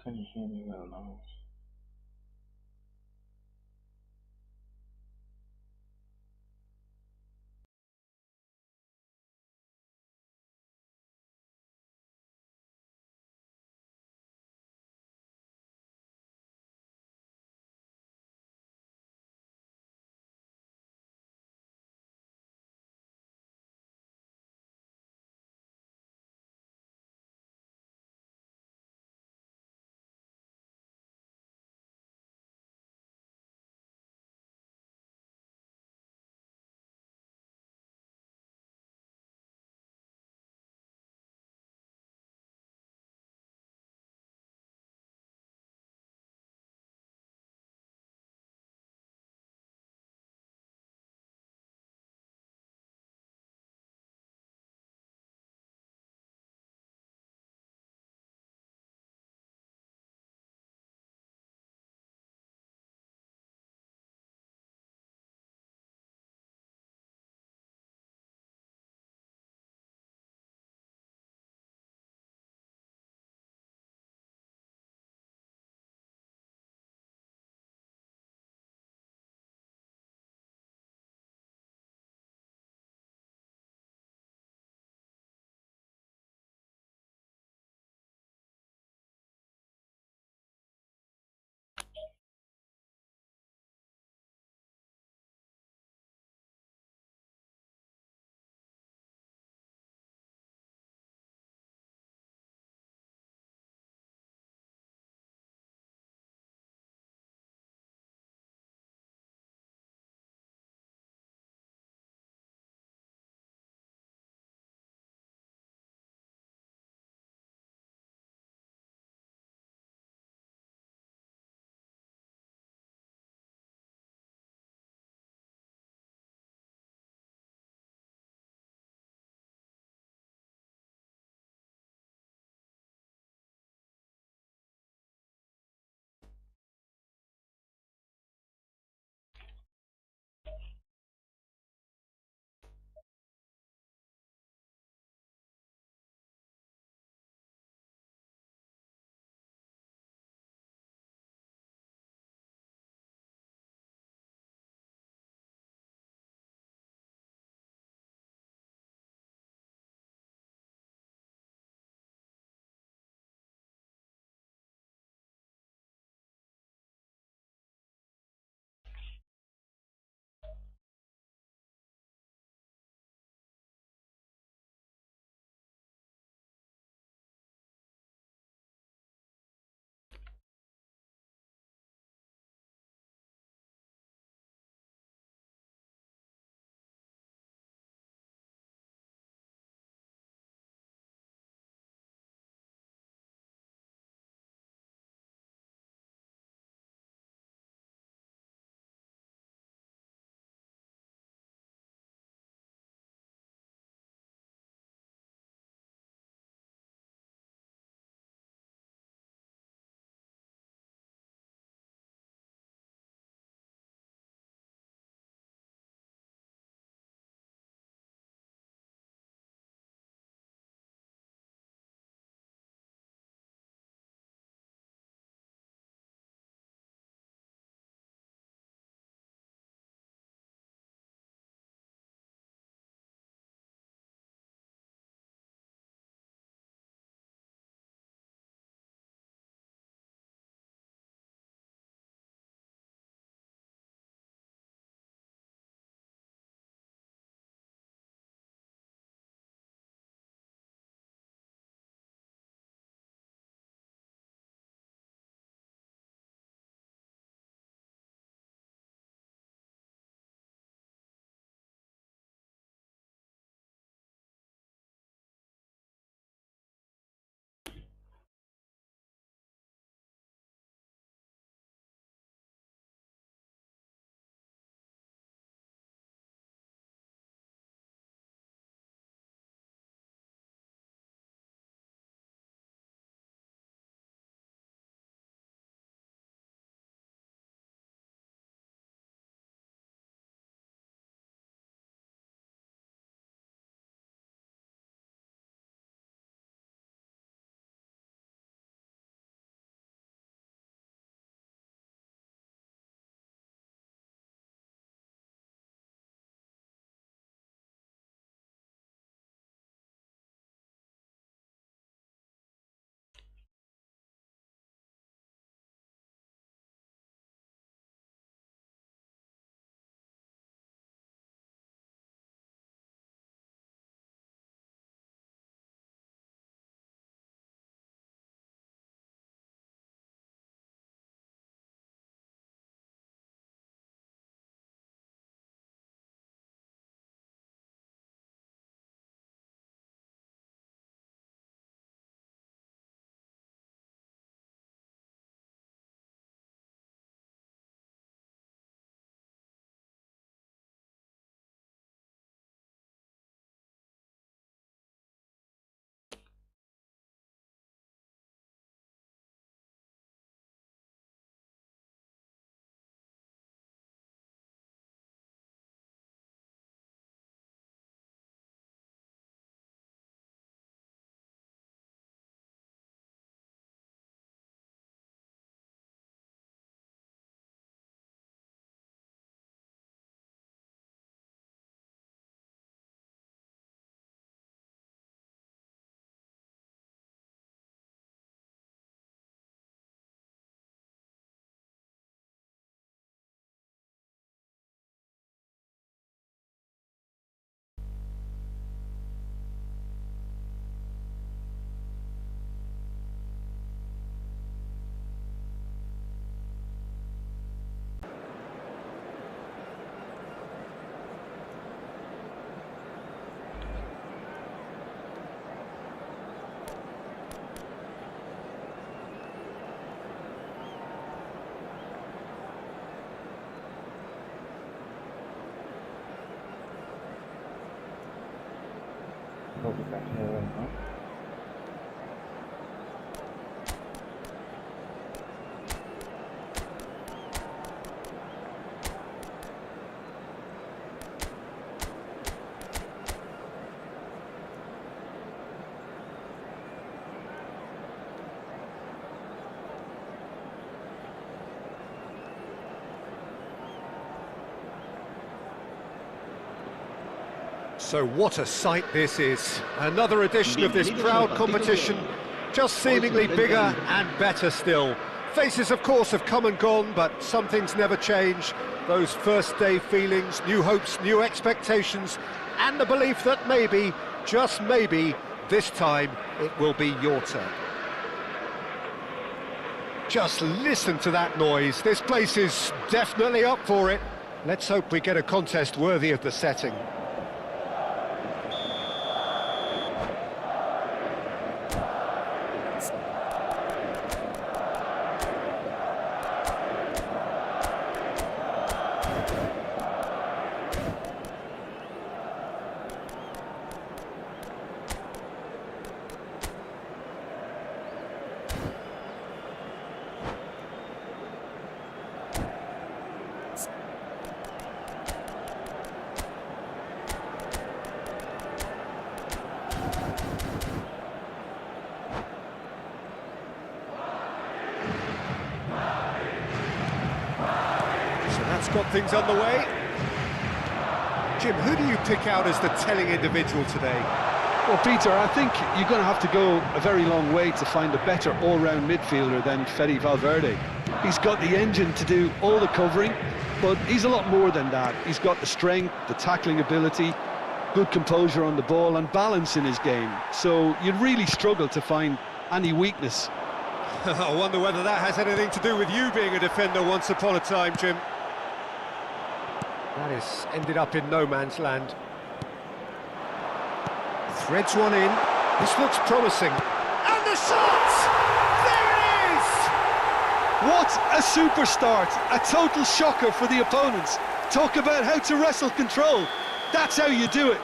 Can you hear me well now? We'll be back here right now. So what a sight this is. Another edition of this proud competition, just seemingly bigger and better still. Faces, of course, have come and gone, but some things never change. Those first day feelings, new hopes, new expectations, and the belief that maybe, just maybe, this time it will be your turn. Just listen to that noise. This place is definitely up for it. Let's hope we get a contest worthy of the setting. Got things underway. Jim, who do you pick out as the telling individual today? Well, Peter, I think you're going to have to go a very long way to find a better all-round midfielder than Fede Valverde. He's got the engine to do all the covering, but he's a lot more than that. He's got the strength, the tackling ability, good composure on the ball and balance in his game. So you'd really struggle to find any weakness. I wonder whether that has anything to do with you being a defender once upon a time, Jim. That has ended up in no man's land. Threads one in. This looks promising. And the shot! There it is! What a super start! A total shocker for the opponents. Talk about how to wrestle control. That's how you do it.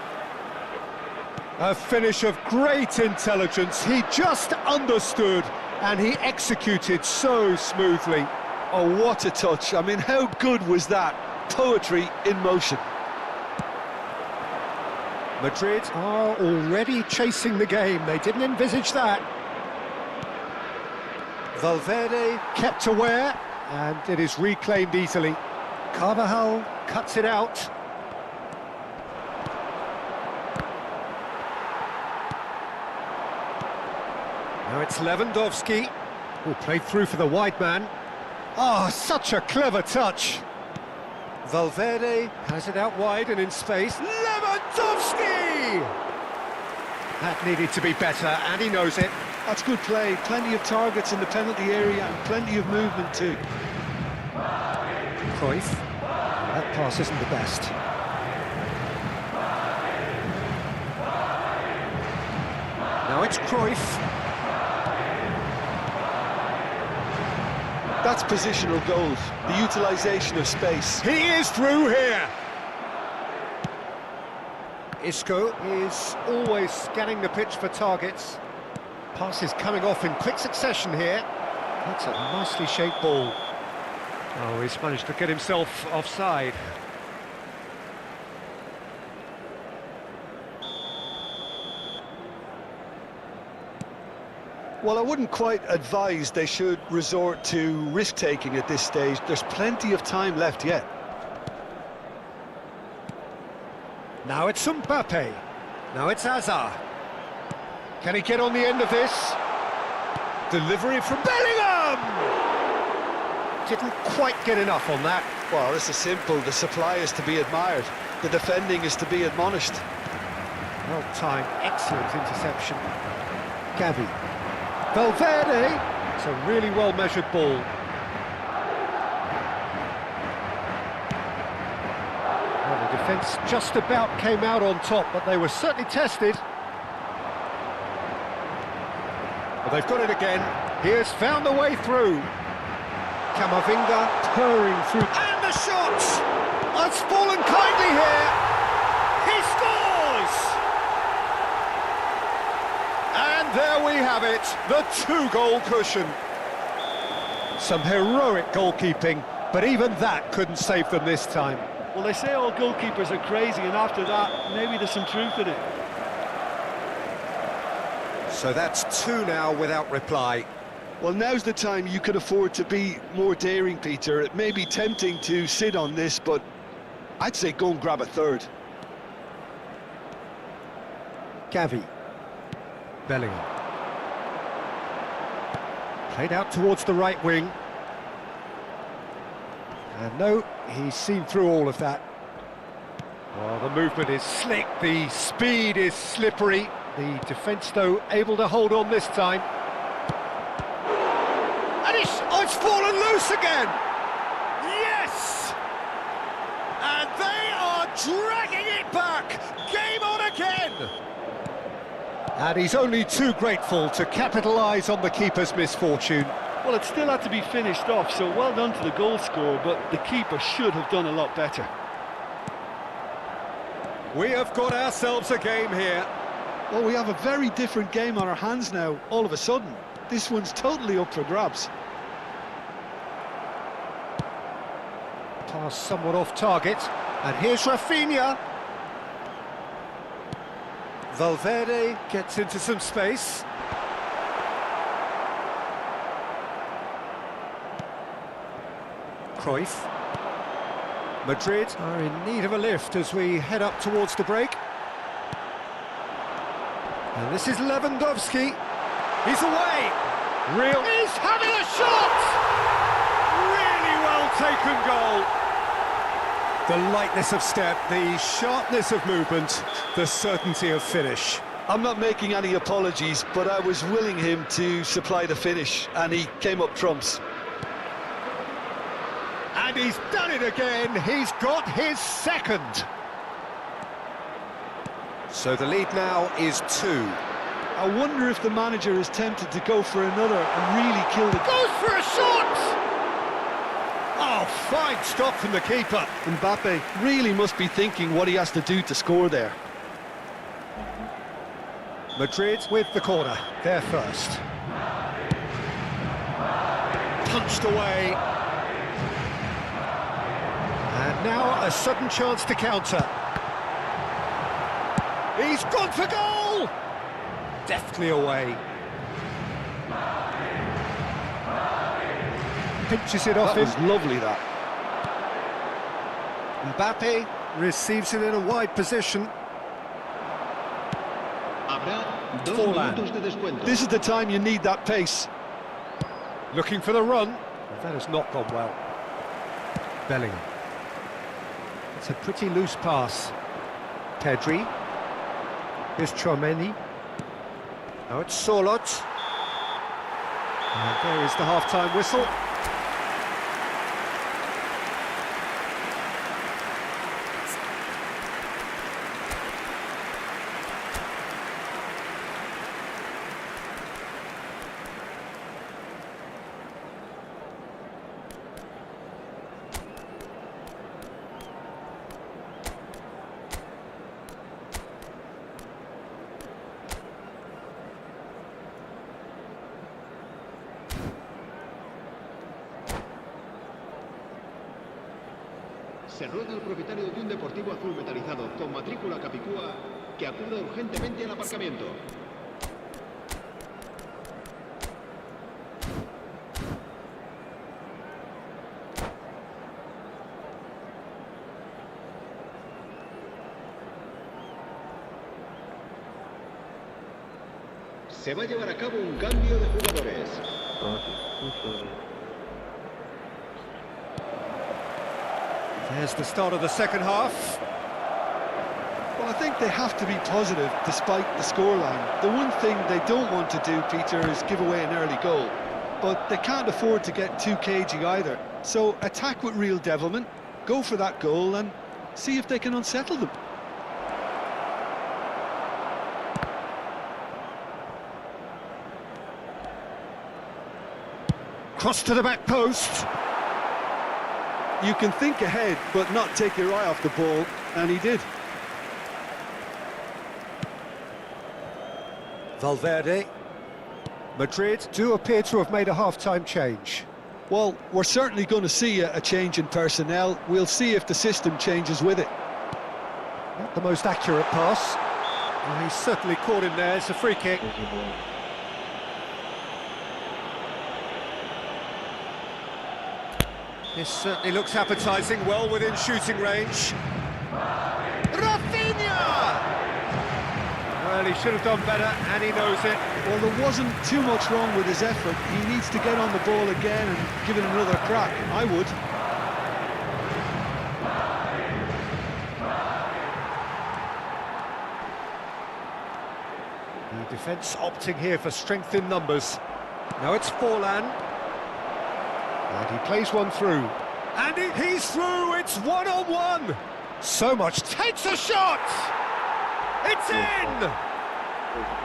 A finish of great intelligence. He just understood and he executed so smoothly. Oh, what a touch. I mean, how good was that? Poetry in motion. Madrid are already chasing the game. They didn't envisage that. Valverde kept aware, and it is reclaimed easily. Carvajal cuts it out. Now it's Lewandowski, who played through for the wide man. Oh, such a clever touch. Valverde has it out wide and in space. Lewandowski! That needed to be better, and he knows it. That's good play. Plenty of targets in the penalty area and plenty of movement too. Cruyff. That pass isn't the best. Now it's Cruyff. That's positional goals, the utilisation of space. He is through here! Isco is always scanning the pitch for targets. Passes coming off in quick succession here. That's a nicely shaped ball. Oh, he's managed to get himself offside. Well, I wouldn't quite advise they should resort to risk-taking at this stage. There's plenty of time left yet. Now it's Mbappe. Now it's Hazard. Can he get on the end of this? Delivery from Bellingham! Didn't quite get enough on that. Well, this is simple. The supply is to be admired. The defending is to be admonished. Well-timed, excellent interception. Gavi. Valverde, it's a really well-measured ball. Well, the defence just about came out on top, but they were certainly tested. Well, they've got it again. He has found a way through. Camavinga purring through. And the shot! It's fallen kindly here. He scores! And there we have it, the 2-goal cushion. Some heroic goalkeeping, but even that couldn't save them this time. Well, they say all goalkeepers are crazy, and after that, maybe there's some truth in it. So that's 2 now without reply. Well, now's the time you could afford to be more daring, Peter. It may be tempting to sit on this, but I'd say go and grab a third. Gavi. Bellingham. Played out towards the right wing. And no, he's seen through all of that. Well, the movement is slick, the speed is slippery. The defence, though, able to hold on this time. And it's fallen loose again! Yes! And they are dragging it back! Game on again! And he's only too grateful to capitalise on the keeper's misfortune. Well, it still had to be finished off, so well done to the goal scorer, but the keeper should have done a lot better. We have got ourselves a game here. Well, we have a very different game on our hands now, all of a sudden. This one's totally up for grabs. Pass somewhat off target. And here's Rafinha. Valverde gets into some space. Cruyff. Madrid are in need of a lift as we head up towards the break. And this is Lewandowski. He's away. He's having a shot! Really well taken goal. The lightness of step, the sharpness of movement, the certainty of finish. I'm not making any apologies, but I was willing him to supply the finish, and he came up trumps. And he's done it again. He's got his second. So the lead now is 2. I wonder if the manager is tempted to go for another and really kill the... Goes for a shot! Oh, fine stop from the keeper. Mbappe really must be thinking what he has to do to score there. Madrid with the corner. They're first. Punched away. And now a sudden chance to counter. He's gone for goal! Deftly away. Pinches it off him. That was lovely, that. Mbappe receives it in a wide position. This is the time you need that pace. Looking for the run. That has not gone well. Bellingham. It's a pretty loose pass. Pedri. Here's Chouameni. Now it's Sorloth. And there is the half-time whistle. Se ruega al propietario de un deportivo azul metalizado con matrícula capicúa que acuda urgentemente al aparcamiento. Se va a llevar a cabo un cambio de jugadores. There's the start of the second half. Well, I think they have to be positive despite the scoreline. The one thing they don't want to do, Peter, is give away an early goal. But they can't afford to get too cagey either. So attack with real devilment, go for that goal and see if they can unsettle them. Cross to the back post. You can think ahead, but not take your eye off the ball, and he did. Valverde. Madrid do appear to have made a half-time change. Well, we're certainly going to see a change in personnel. We'll see if the system changes with it. Not the most accurate pass. Well, he's certainly caught him there. It's a free kick. This certainly looks appetising, well within shooting range. Rafinha! Well, he should have done better, and he knows it. Well, there wasn't too much wrong with his effort. He needs to get on the ball again and give it another crack. I would. The defence opting here for strength in numbers. Now it's Forlan. And he plays one through. And he's through, it's one-on-one! So much, takes a shot! It's in!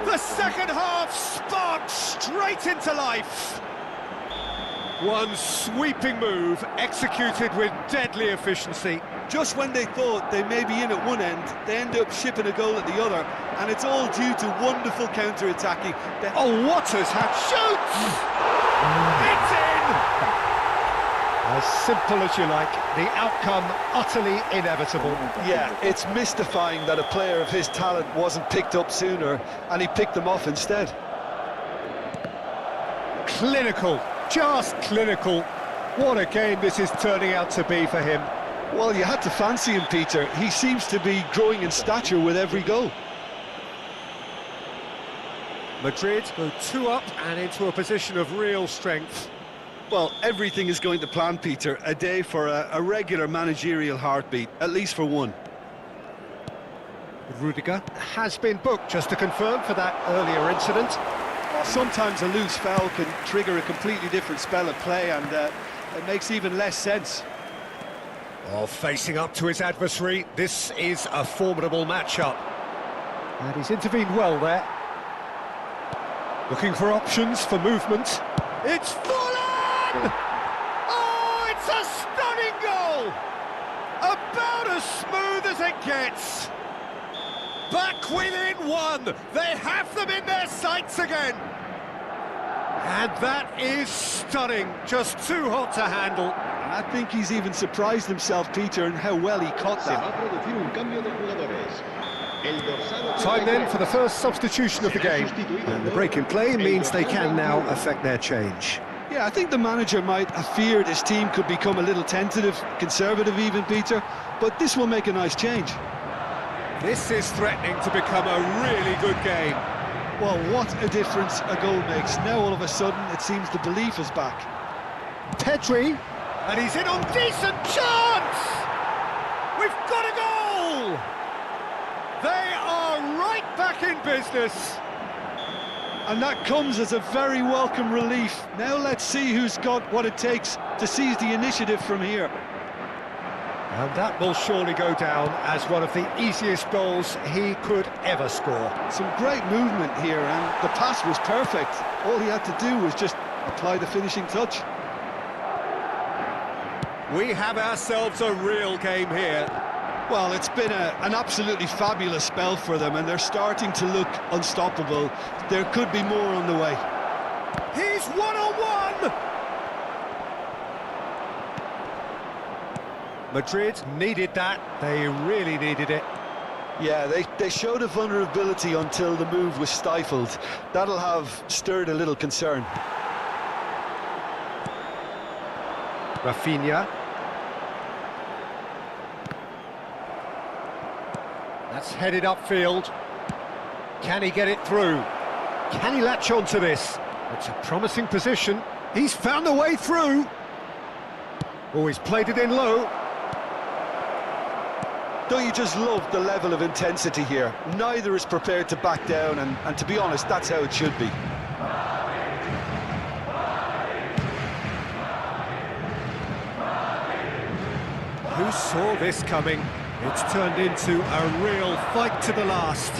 The second half sparked straight into life! One sweeping move, executed with deadly efficiency. Just when they thought they may be in at one end, they end up shipping a goal at the other, and it's all due to wonderful counter-attacking. Oh, Waters shoots! It's in! As simple as you like, the outcome utterly inevitable. Yeah, it's mystifying that a player of his talent wasn't picked up sooner, and he picked them off instead. Clinical, just clinical. What a game this is turning out to be for him. Well, you had to fancy him, Peter. He seems to be growing in stature with every goal. Madrid go 2 up and into a position of real strength. Well, everything is going to plan, Peter. A day for a regular managerial heartbeat, at least for one. Rudiger has been booked, just to confirm, for that earlier incident. Sometimes a loose foul can trigger a completely different spell of play, and it makes even less sense. Oh, facing up to his adversary, this is a formidable matchup. And he's intervened well there. Looking for options for movement. It's Forlan! Oh, it's a stunning goal! About as smooth as it gets. Back within one. They have them in their sights again. And that is stunning. Just too hot to handle. I think he's even surprised himself, Peter, in how well he caught that. Time then for the first substitution of the game. And the break in play means they can now affect their change. Yeah, I think the manager might have feared his team could become a little tentative, conservative even, Peter, but this will make a nice change. This is threatening to become a really good game. Well, what a difference a goal makes. Now all of a sudden it seems the belief is back. Pedri, and he's in on decent chance! We've got a goal! They are right back in business. And that comes as a very welcome relief. Now let's see who's got what it takes to seize the initiative from here. And that will surely go down as one of the easiest goals he could ever score. Some great movement here, and the pass was perfect. All he had to do was just apply the finishing touch. We have ourselves a real game here. Well, it's been an absolutely fabulous spell for them, and they're starting to look unstoppable. There could be more on the way. He's one-on-one! Madrid needed that. They really needed it. Yeah, they showed a vulnerability until the move was stifled. That'll have stirred a little concern. Rafinha. That's headed upfield. Can he get it through? Can he latch on to this? It's a promising position. He's found a way through. Oh, he's played it in low. Don't you just love the level of intensity here? Neither is prepared to back down, and to be honest, that's how it should be. Who saw this coming? It's turned into a real fight to the last.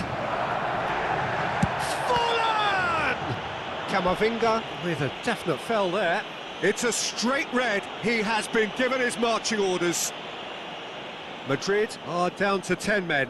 Forlan! Camavinga with a definite foul there. It's a straight red. He has been given his marching orders. Madrid are down to 10 men.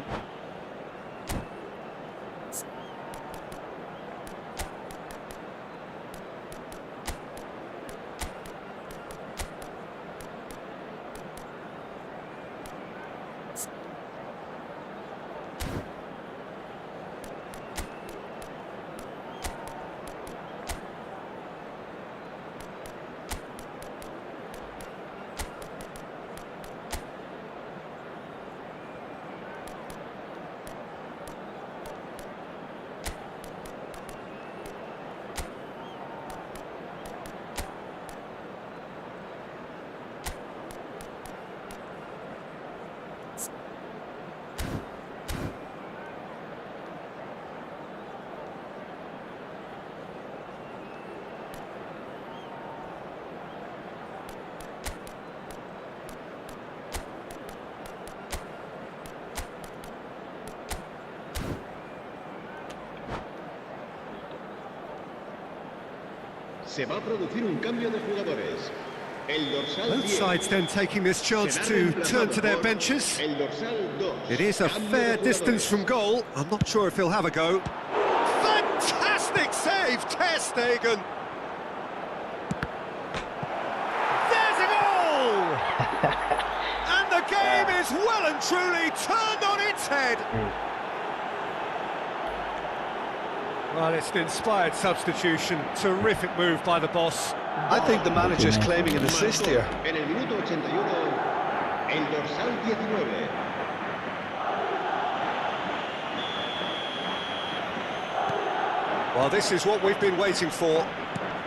Se va a producir un cambio de jugadores. El dorsal Both 10 sides then taking this chance será to reemplazado turn to their por benches. El dorsal 2. It is a Cambio fair de distance jugadores. from goal. I'm not sure if he'll have a go. Fantastic save, Ter Stegen. There's a goal! And the game is well and truly turned on its head. Well, it's an inspired substitution. Terrific move by the boss. I think the manager's claiming an assist here. En el minuto 81, el dorsal 19. Well, this is what we've been waiting for.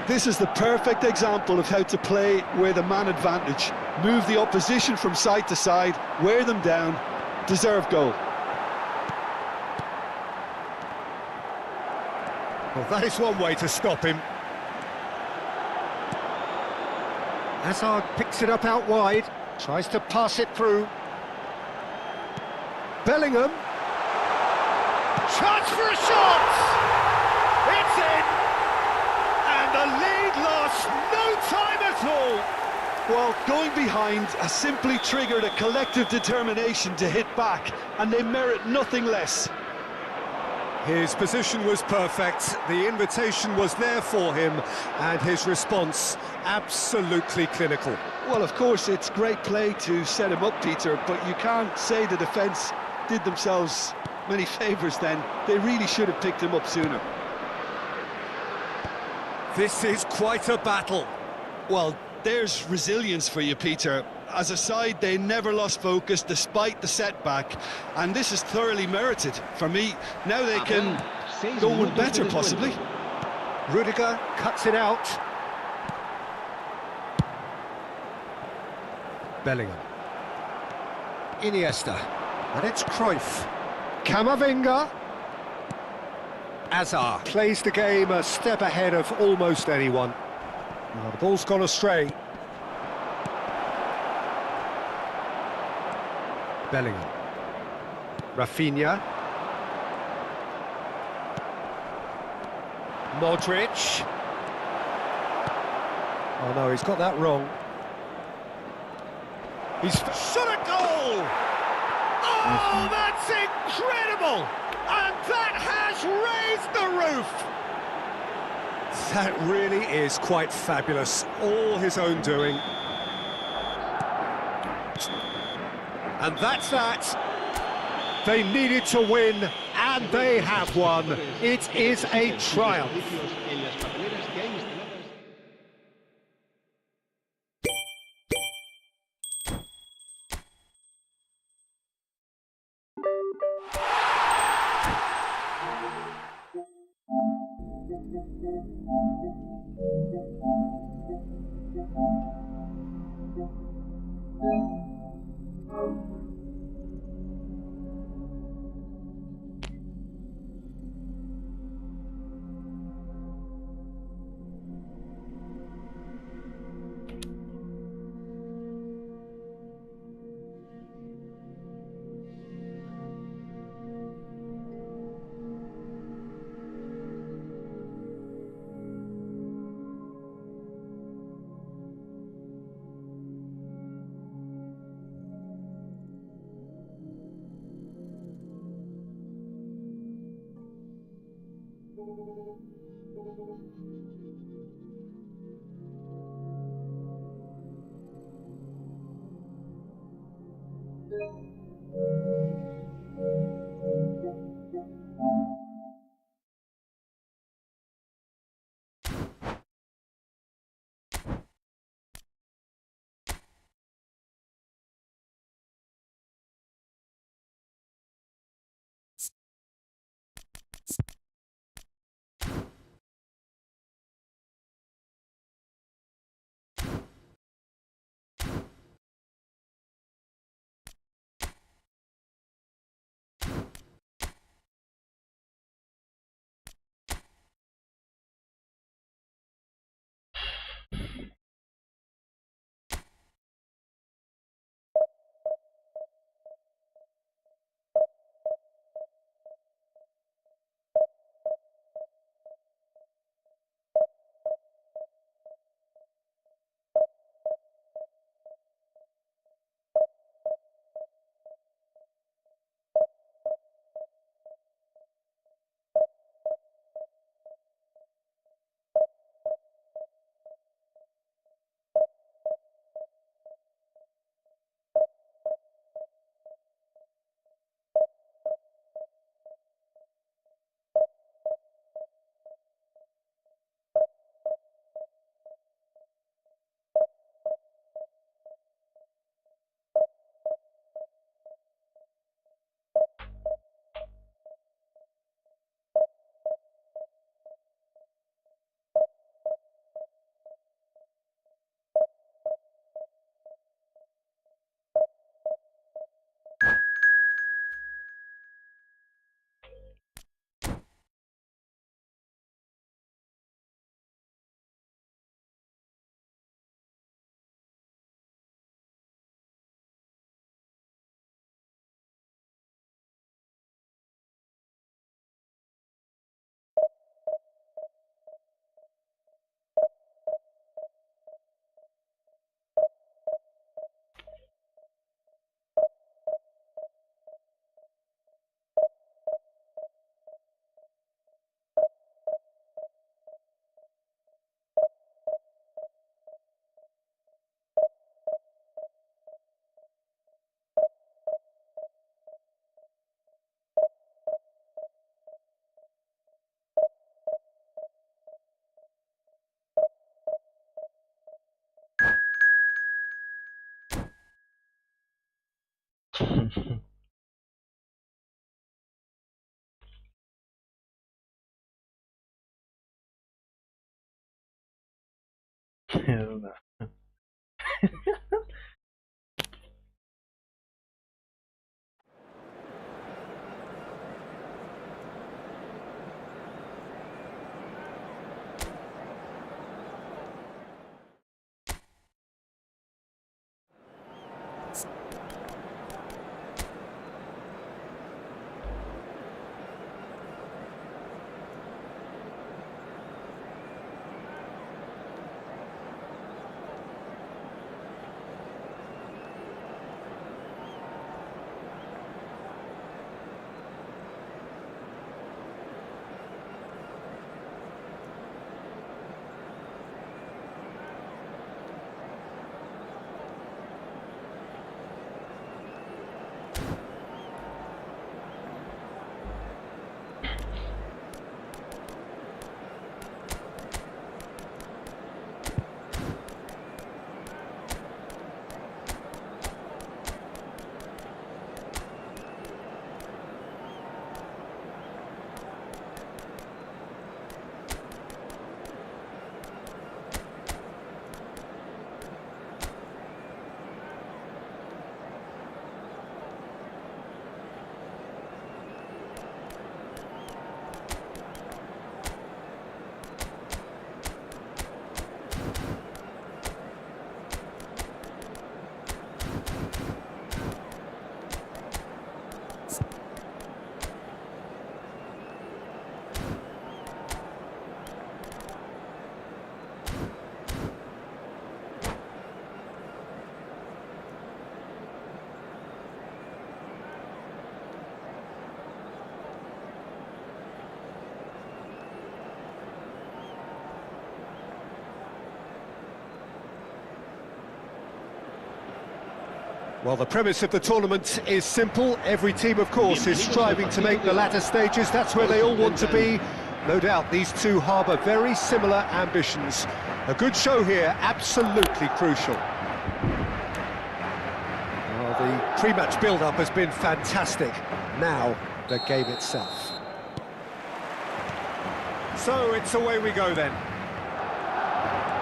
This is the perfect example of how to play with a man advantage. Move the opposition from side to side, wear them down, deserve goal. Well, that is one way to stop him. Hazard picks it up out wide, tries to pass it through. Bellingham. Chance for a shot! It's in! And the lead lost no time at all! Well, going behind has simply triggered a collective determination to hit back, and they merit nothing less. His position was perfect, the invitation was there for him, and his response absolutely clinical. Well, of course, it's great play to set him up, Peter, but you can't say the defence did themselves many favours then. They really should have picked him up sooner. This is quite a battle. Well, there's resilience for you, Peter. As a side, they never lost focus despite the setback, and this is thoroughly merited. For me, now they can go one better, possibly. Rudiger cuts it out. Bellingham. Iniesta. And it's Cruyff. Camavinga. Hazard plays the game a step ahead of almost anyone. Now, the ball's gone astray. Bellingham. Rafinha. Modric. Oh no, he's got that wrong. He's shot a goal! Oh, that's incredible! And that has raised the roof! That really is quite fabulous. All his own doing. And that's that. They needed to win, and they have won. It is a triumph. En las papeleras que hay instaladas. I don't know. Well, the premise of the tournament is simple. Every team, of course, is striving to make the latter stages. That's where they all want to be. No doubt these two harbour very similar ambitions. A good show here, absolutely crucial. Well, the pre-match build-up has been fantastic. Now, the game itself. So, it's away we go then.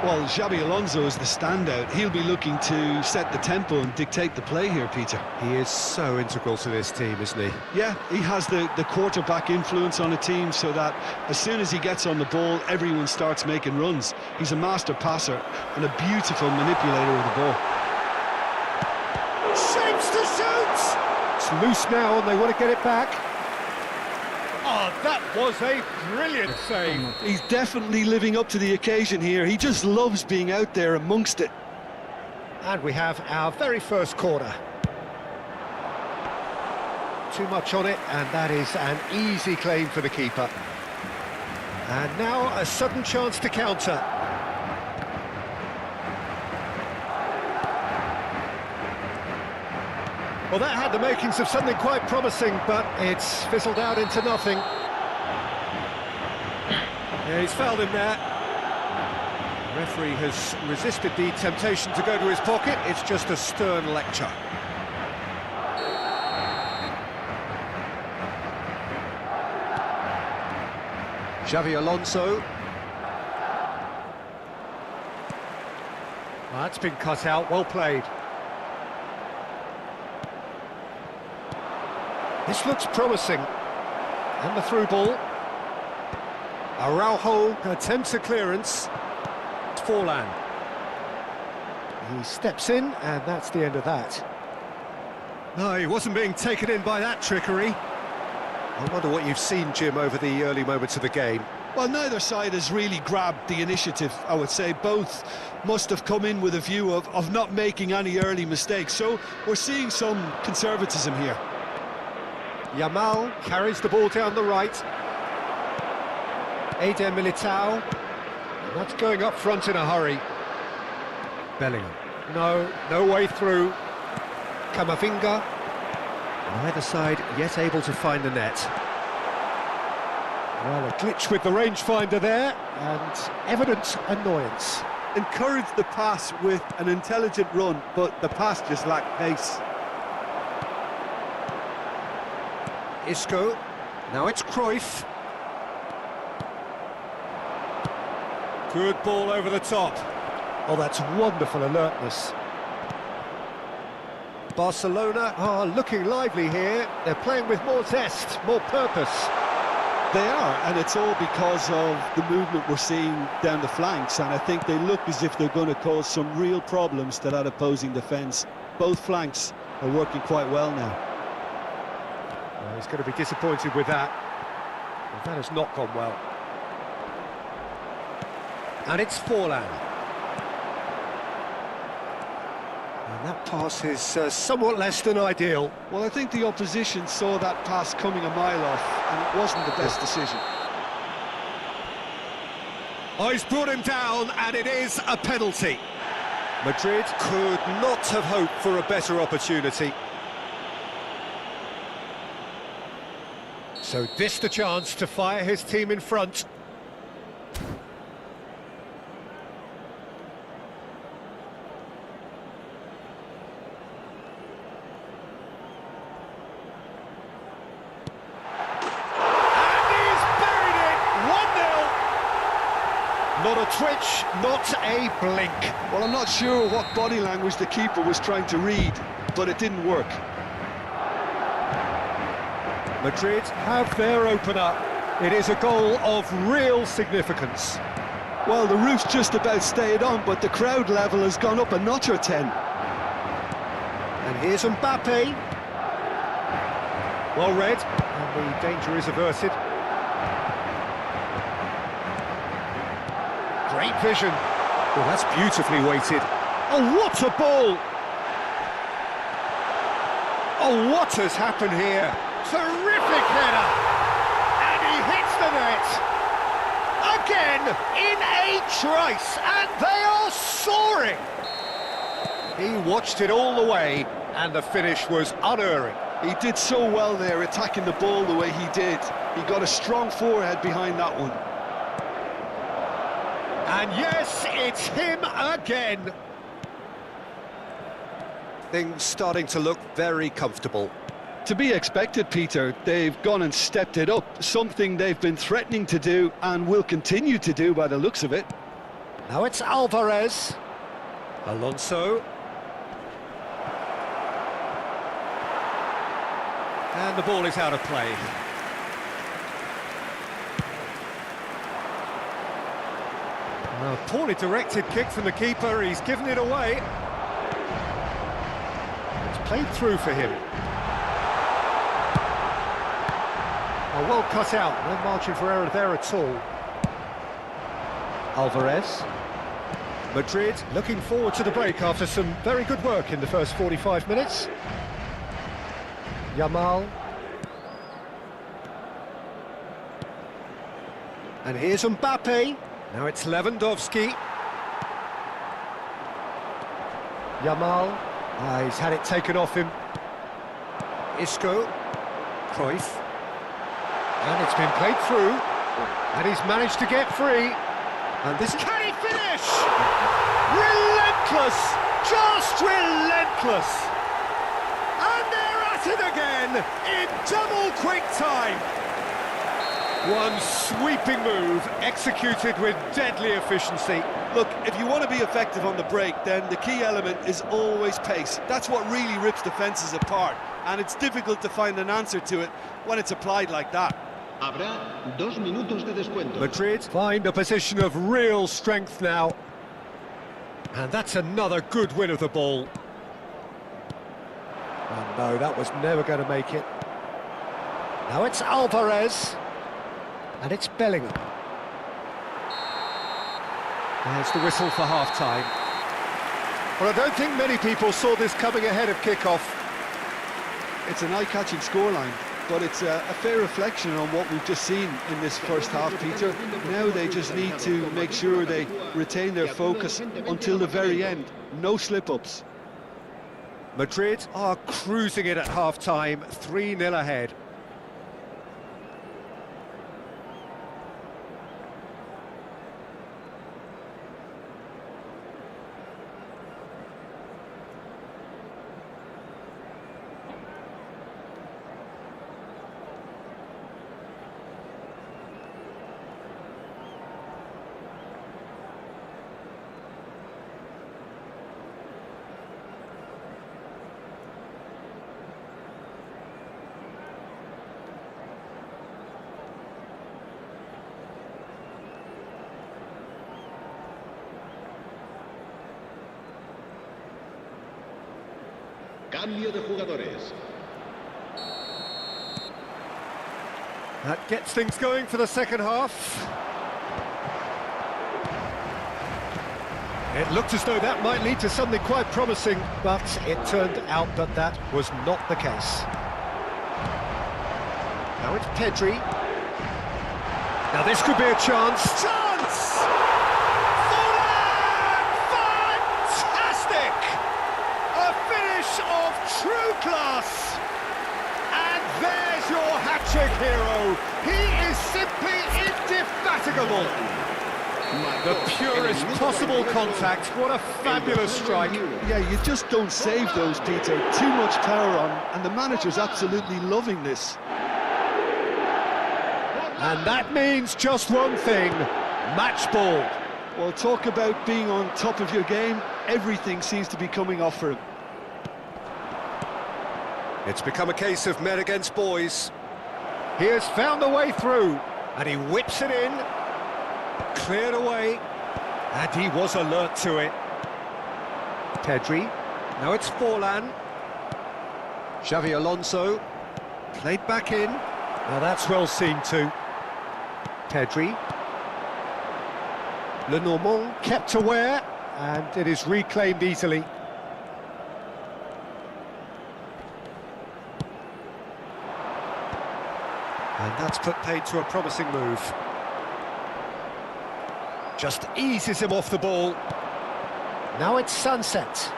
Well, Xabi Alonso is the standout. He'll be looking to set the tempo and dictate the play here, Peter. He is so integral to this team, isn't he? Yeah, he has the quarterback influence on a team so that as soon as he gets on the ball, everyone starts making runs. He's a master passer and a beautiful manipulator of the ball. Shapes to shoot! It's loose now and they want to get it back. Oh, that was a brilliant save. He's definitely living up to the occasion here. He just loves being out there amongst it. And we have our very first corner. Too much on it, and that is an easy claim for the keeper. And now a sudden chance to counter. Well, that had the makings of something quite promising, but it's fizzled out into nothing. Yeah, he's fouled him there. The referee has resisted the temptation to go to his pocket. It's just a stern lecture. Xabi Alonso. Well, that's been cut out, well played. This looks promising. And the through ball. Araujo attempts a clearance. Forlan. He steps in, and that's the end of that. No, he wasn't being taken in by that trickery. I wonder what you've seen, Jim, over the early moments of the game. Well, neither side has really grabbed the initiative, I would say. Both must have come in with a view of not making any early mistakes. So we're seeing some conservatism here. Yamal carries the ball down the right. Eder Militao. And that's going up front in a hurry. Bellingham. No way through. Camavinga. Neither side yet able to find the net. Well, a glitch with the rangefinder there, and evident annoyance. Encouraged the pass with an intelligent run, but the pass just lacked pace. Isco. Now it's Cruyff. Good ball over the top. Oh, that's wonderful alertness. Barcelona are looking lively here. They're playing with more zest, more purpose. They are, and it's all because of the movement we're seeing down the flanks, and I think they look as if they're going to cause some real problems to that opposing defence. Both flanks are working quite well now. Well, he's going to be disappointed with that. Well, that has not gone well. And it's Forlan. And that pass is somewhat less than ideal. Well, I think the opposition saw that pass coming a mile off, and it wasn't the best decision. Oh, he's brought him down, and it is a penalty. Madrid could not have hoped for a better opportunity. So this the chance to fire his team in front. Not a twitch, not a blink. Well, I'm not sure what body language the keeper was trying to read, but it didn't work. Madrid have their opener. It is a goal of real significance. Well, the roof's just about stayed on, but the crowd level has gone up a notch or 10. And here's Mbappe. Well read, and the danger is averted. Great vision. Well, that's beautifully weighted. Oh, what a ball! Oh, what has happened here? Terrific header! And he hits the net! Again, in a trice, and they are soaring! He watched it all the way, and the finish was unerring. He did so well there, attacking the ball the way he did. He got a strong forehead behind that one. And yes, it's him again. Things starting to look very comfortable. To be expected, Peter. They've gone and stepped it up, something they've been threatening to do and will continue to do by the looks of it. Now it's Alvarez. Alonso. And the ball is out of play. A poorly directed kick from the keeper, he's given it away. It's played through for him. Oh, well cut out, no margin for error there at all. Alvarez. Madrid looking forward to the break after some very good work in the first 45 minutes. Yamal. And here's Mbappe. Now it's Lewandowski. Yamal. He's had it taken off him. Isco. Cruyff. And it's been played through. And he's managed to get free. And this... Can he finish? Relentless! Just relentless! And they're at it again in double quick time. One sweeping move, executed with deadly efficiency. Look, if you want to be effective on the break, then the key element is always pace. That's what really rips defences apart, and it's difficult to find an answer to it when it's applied like that. Habrá 2 minutos de descuento. Madrid find a position of real strength now. And that's another good win of the ball. Oh no, that was never going to make it. Now it's Alvarez. And it's Bellingham. There's the whistle for half-time. Well, I don't think many people saw this coming ahead of kick-off. It's an eye-catching scoreline, but it's a fair reflection on what we've just seen in this first half, Peter. Now they just need to make sure they retain their focus until the very end. No slip-ups. Madrid are cruising it at half-time, 3-0 ahead. Cambio de jugadores. That gets things going for the second half. It looked as though that might lead to something quite promising, but it turned out that that was not the case. Now it's Pedri. Now this could be a chance. Chance! Fantastic! A finish of true class. And there's your hat-trick hero. He is simply indefatigable. The purest possible contact. What a fabulous strike. Yeah, you just don't save those, Peter. Too much power on, and the manager's absolutely loving this. And that means just one thing, match ball. Well, talk about being on top of your game. Everything seems to be coming off for him. It's become a case of men against boys. He has found a way through, and he whips it in. Cleared away, and he was alert to it. Pedri, now it's Forlan. Xavi Alonso, played back in. Now that's well seen too. Pedri. Lenormand kept aware, and it is reclaimed easily. And that's put paid to a promising move. Just eases him off the ball. Now it's Sunset.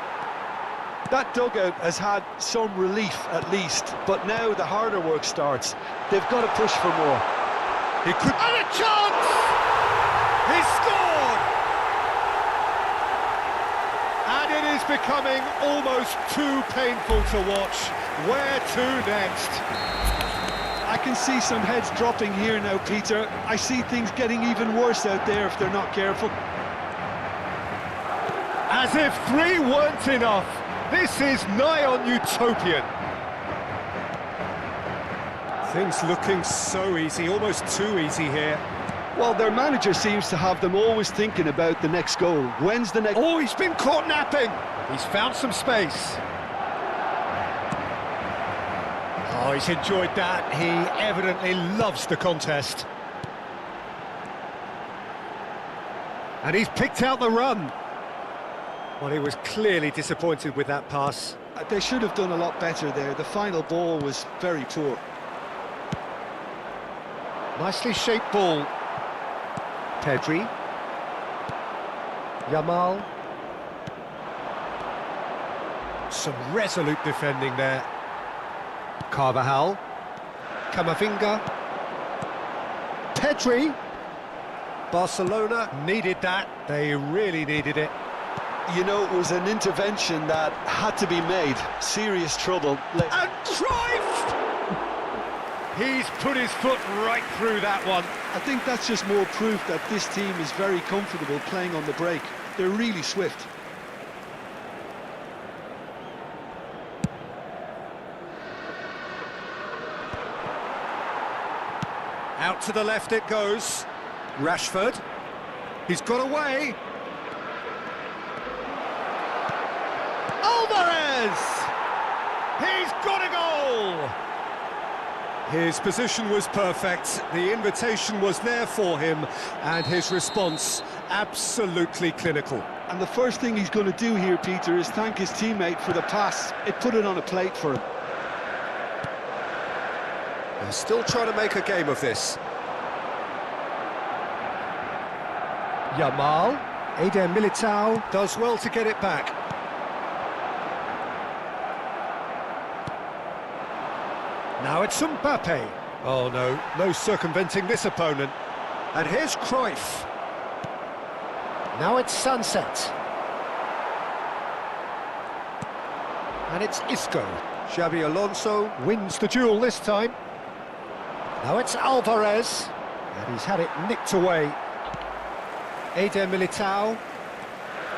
That dugout has had some relief at least, but now the harder work starts. They've got to push for more. He could... And a chance! He scored! And it is becoming almost too painful to watch. Where to next? I can see some heads dropping here now, Peter. I see things getting even worse out there if they're not careful. As if 3 weren't enough. This is nigh on utopian. Things looking so easy, almost too easy here. Well, their manager seems to have them always thinking about the next goal. When's the next... Oh, he's been caught napping. He's found some space. Oh, he's enjoyed that. He evidently loves the contest. And he's picked out the run. Well, he was clearly disappointed with that pass. They should have done a lot better there. The final ball was very poor. Nicely shaped ball. Pedri. Yamal. Some resolute defending there. Carvajal. Camavinga. Pedri. Barcelona needed that. They really needed it. You know, it was an intervention that had to be made. Serious trouble. And Cruyff! He's put his foot right through that one. I think that's just more proof that this team is very comfortable playing on the break. They're really swift. Out to the left it goes. Rashford. He's got away. Alvarez! He's got a goal! His position was perfect, the invitation was there for him, and his response absolutely clinical. And the first thing he's going to do here, Peter, is thank his teammate for the pass. It put it on a plate for him. They're still trying to make a game of this. Yamal, Eder Militao does well to get it back. Now it's Mbappe. Oh no, no circumventing this opponent. And here's Cruyff. Now it's Sunset. And it's Isco. Xavi Alonso wins the duel this time. Now it's Alvarez. And he's had it nicked away. Eder Militao.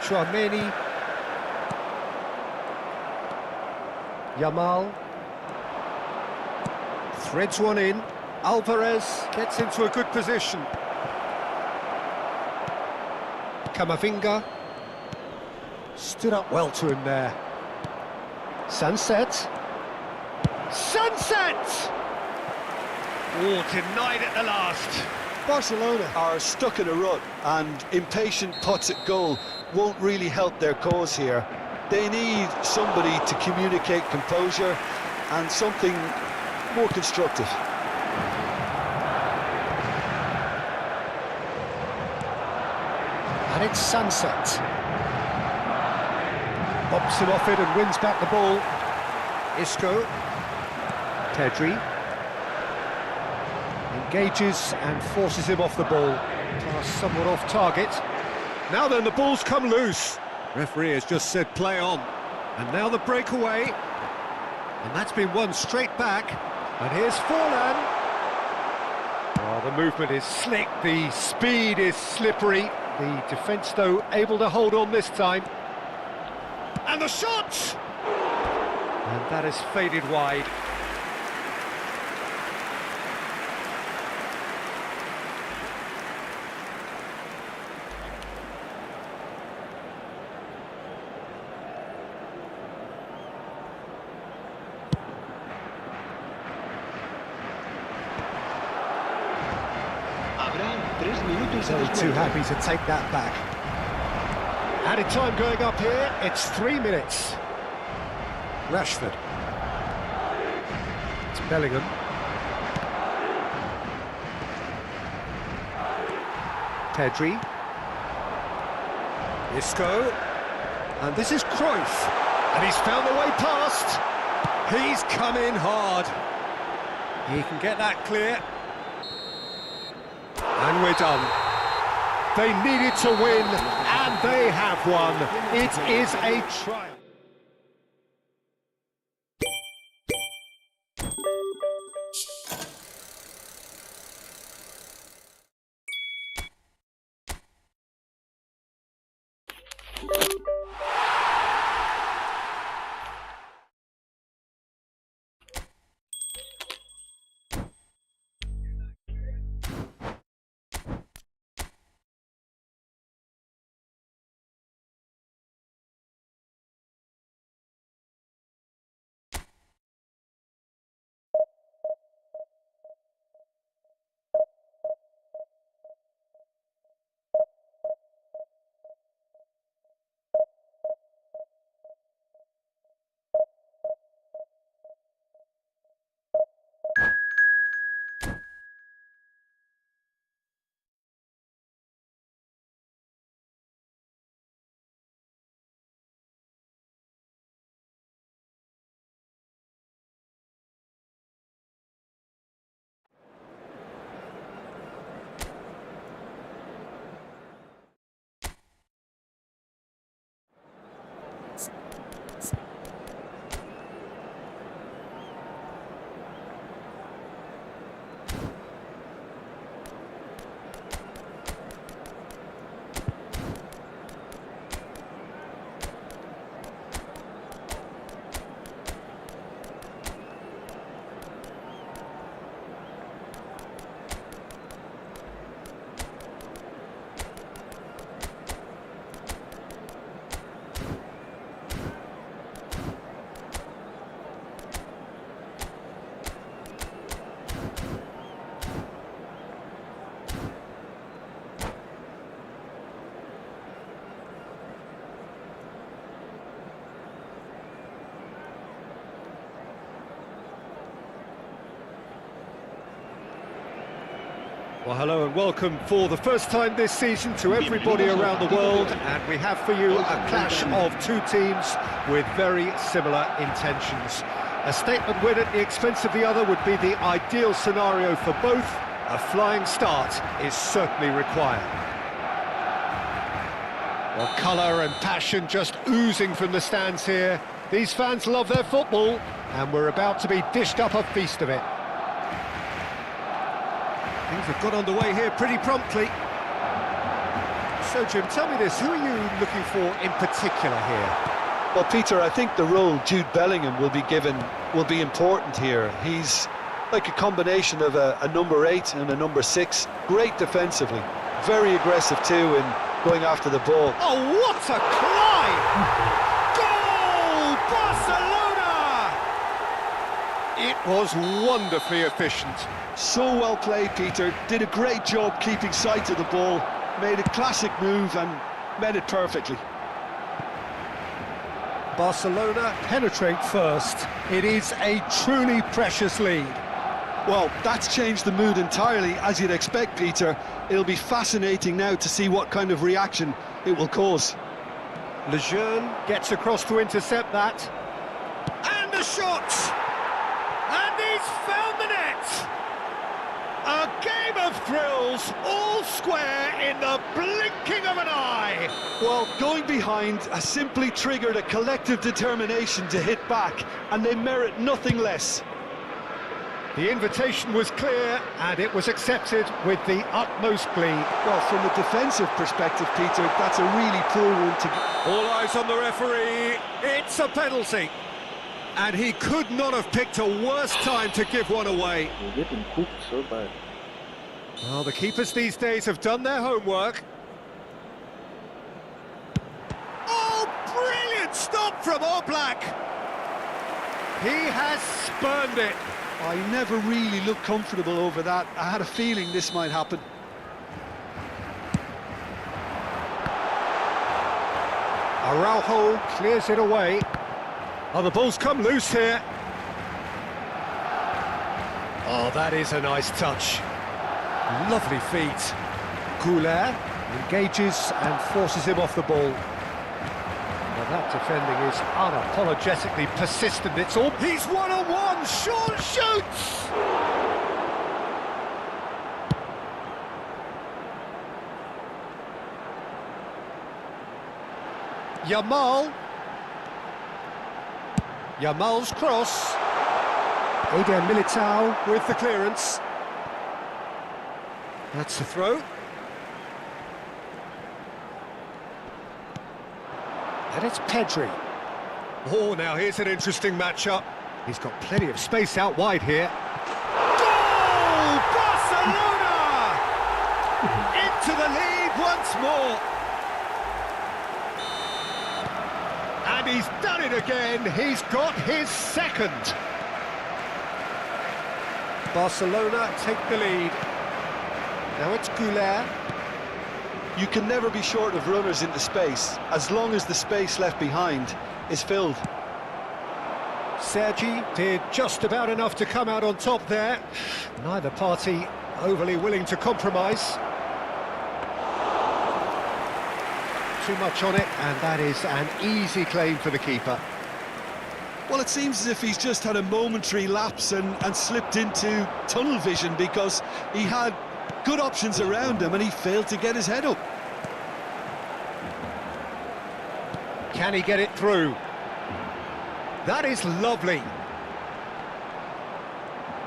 Chouameni. Yamal. Threads one in. Alvarez gets into a good position. Camavinga stood up well to him there. Sunset. Sunset! Oh, denied at the last. Barcelona are stuck in a rut, and impatient putts at goal won't really help their cause here. They need somebody to communicate composure and something more constructive. And it's Sunset. Bops him off it and wins back the ball. Isco. Pedri. Engages and forces him off the ball. Pass somewhat off target. Now then, the ball's come loose. Referee has just said play on. And now the breakaway. And that's been won straight back. And here's Forlan. Oh, the movement is slick, the speed is slippery. The defence, though, able to hold on this time. And the shot! And that has faded wide. He's only too happy to take that back. Added time going up here, it's 3 minutes. Rashford. It's Bellingham. Pedri. Isco. And this is Cruyff. And he's found the way past. He's come in hard. He can get that clear. And we're done. They needed to win, and they have won. It is a triumph. Well, hello and welcome for the first time this season to everybody around the world, and we have for you a clash of two teams with very similar intentions. A statement win at the expense of the other would be the ideal scenario for both. A flying start is certainly required. Well, colour and passion just oozing from the stands here. These fans love their football, and we're about to be dished up a feast of it. Things have got underway here pretty promptly. So, Jim, tell me this, who are you looking for in particular here? Well, Peter, I think the role Jude Bellingham will be given will be important here. He's like a combination of a number 8 and a number 6. Great defensively, very aggressive too in going after the ball. Oh, what a climb! Goal! Barcelona! It was wonderfully efficient. So well played, Peter. Did a great job keeping sight of the ball, made a classic move and met it perfectly. Barcelona penetrate first. It is a truly precious lead. Well, that's changed the mood entirely, as you'd expect, Peter. It'll be fascinating now to see what kind of reaction it will cause. Lejeune gets across to intercept that. And a shot! And he's found the net! A game of thrills, all square in the blinking of an eye! Well, going behind has simply triggered a collective determination to hit back, and they merit nothing less. The invitation was clear, and it was accepted with the utmost glee. Well, from a defensive perspective, Peter, that's a really poor one to... All eyes on the referee. It's a penalty. And he could not have picked a worse time to give one away. You're getting cooked so bad. Well, the keepers these days have done their homework. Oh, brilliant stop from Oblak! He has spurned it. I never really looked comfortable over that. I had a feeling this might happen. Araujo clears it away. Oh, the ball's come loose here. Oh, that is a nice touch. Lovely feet. Goulet engages and forces him off the ball. Now that defending is unapologetically persistent. It's all... He's one-on-one! Sean shoots! Yamal's cross. Eder Militao with the clearance. That's a throw. And it's Pedri. Oh, now here's an interesting matchup. He's got plenty of space out wide here. Goal! Barcelona! Into the lead once more. And he's done it again. He's got his second. Barcelona take the lead. Now it's Goulet. You can never be short of runners into space, as long as the space left behind is filled. Sergi did just about enough to come out on top there. Neither party overly willing to compromise. Too much on it, and that is an easy claim for the keeper. Well, it seems as if he's just had a momentary lapse and slipped into tunnel vision, because he had good options around him and he failed to get his head up. Can he get it through? That is lovely.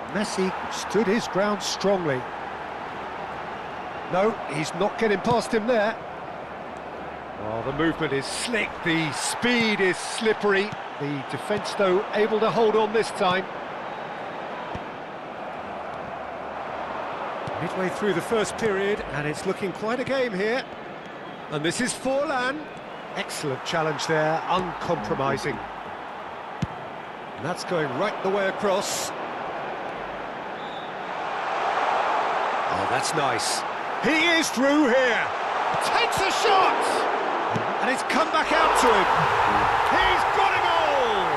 Messi stood his ground strongly. No, he's not getting past him there. Oh, the movement is slick, the speed is slippery. The defence, though, able to hold on this time. Midway through the first period, and it's looking quite a game here. And this is Forlan. Excellent challenge there, uncompromising. And that's going right the way across. Oh, that's nice. He is through here. Takes a shot! And it's come back out to him. He's got a goal!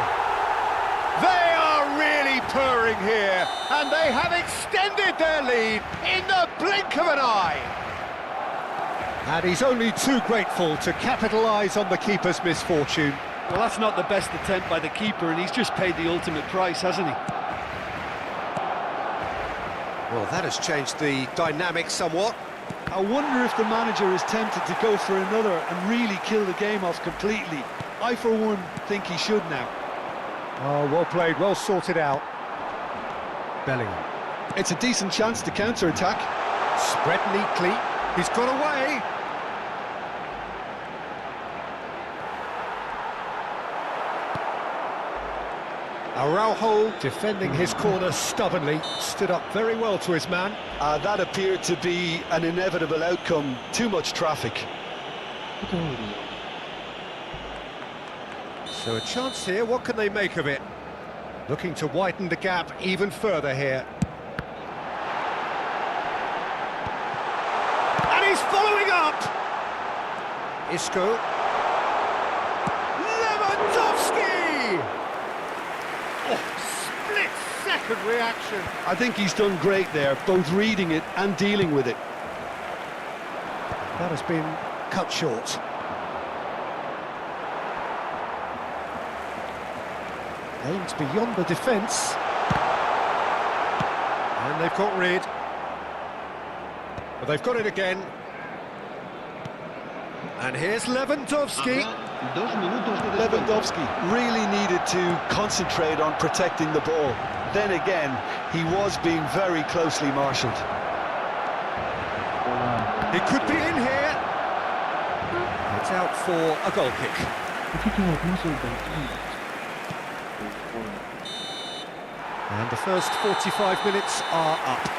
They are really purring here, and they have extended their lead in the blink of an eye. And he's only too grateful to capitalise on the keeper's misfortune. Well, that's not the best attempt by the keeper, and he's just paid the ultimate price, hasn't he? Well, that has changed the dynamic somewhat. I wonder if the manager is tempted to go for another and really kill the game off completely. I, for one, think he should now. Oh, well played, well sorted out. Bellingham. It's a decent chance to counter-attack. Spread neatly. He's got away. Araujo defending his corner stubbornly, stood up very well to his man. That appeared to be an inevitable outcome. Too much traffic. So a chance here, what can they make of it? Looking to widen the gap even further here. And he's following up! Isco. Lewandowski! Oh, split-second reaction. I think he's done great there, both reading it and dealing with it. That has been cut short. Aims beyond the defence. And they've got rid. But they've got it again. And here's Lewandowski. Lewandowski really needed to concentrate on protecting the ball. Then again, he was being very closely marshalled. He could be in here. It's out for a goal kick. And the first 45 minutes are up.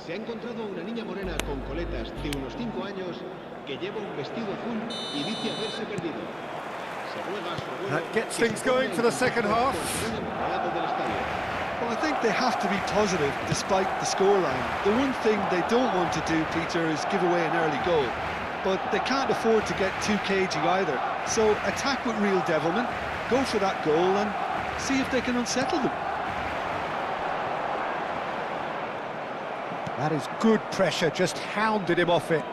Se ha encontrado una niña morena con coletas de unos 5 años que lleva un vestido azul y dice haberse perdido. Se ruega a su abuelo. That gets things going for the second half. Well, I think they have to be positive despite the scoreline. The one thing they don't want to do, Peter, is give away an early goal. But they can't afford to get too cagey either. So attack with real devilment, go for that goal and see if they can unsettle them. That is good pressure, just hounded him off it.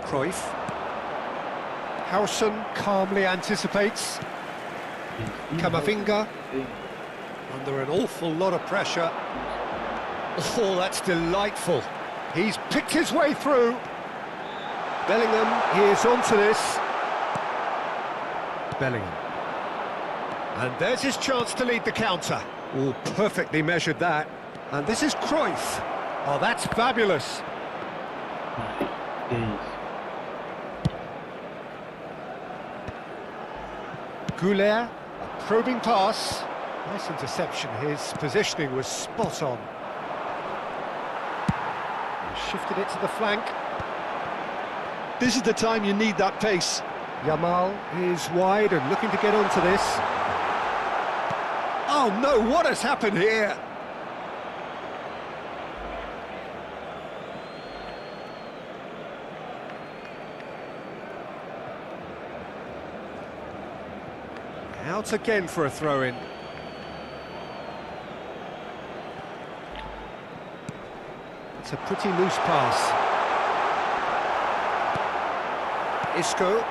Cruyff. Hausen calmly anticipates. Camavinga. Under an awful lot of pressure. Oh, that's delightful. He's picked his way through. Bellingham is onto this. Bellingham. And there's his chance to lead the counter. Oh, perfectly measured that. And this is Cruyff. Oh, that's fabulous. Goulet, a probing pass. Nice interception, his positioning was spot on. He shifted it to the flank. This is the time you need that pace. Yamal is wide and looking to get onto this. Oh no, what has happened here? Out again for a throw-in. It's a pretty loose pass. Isco.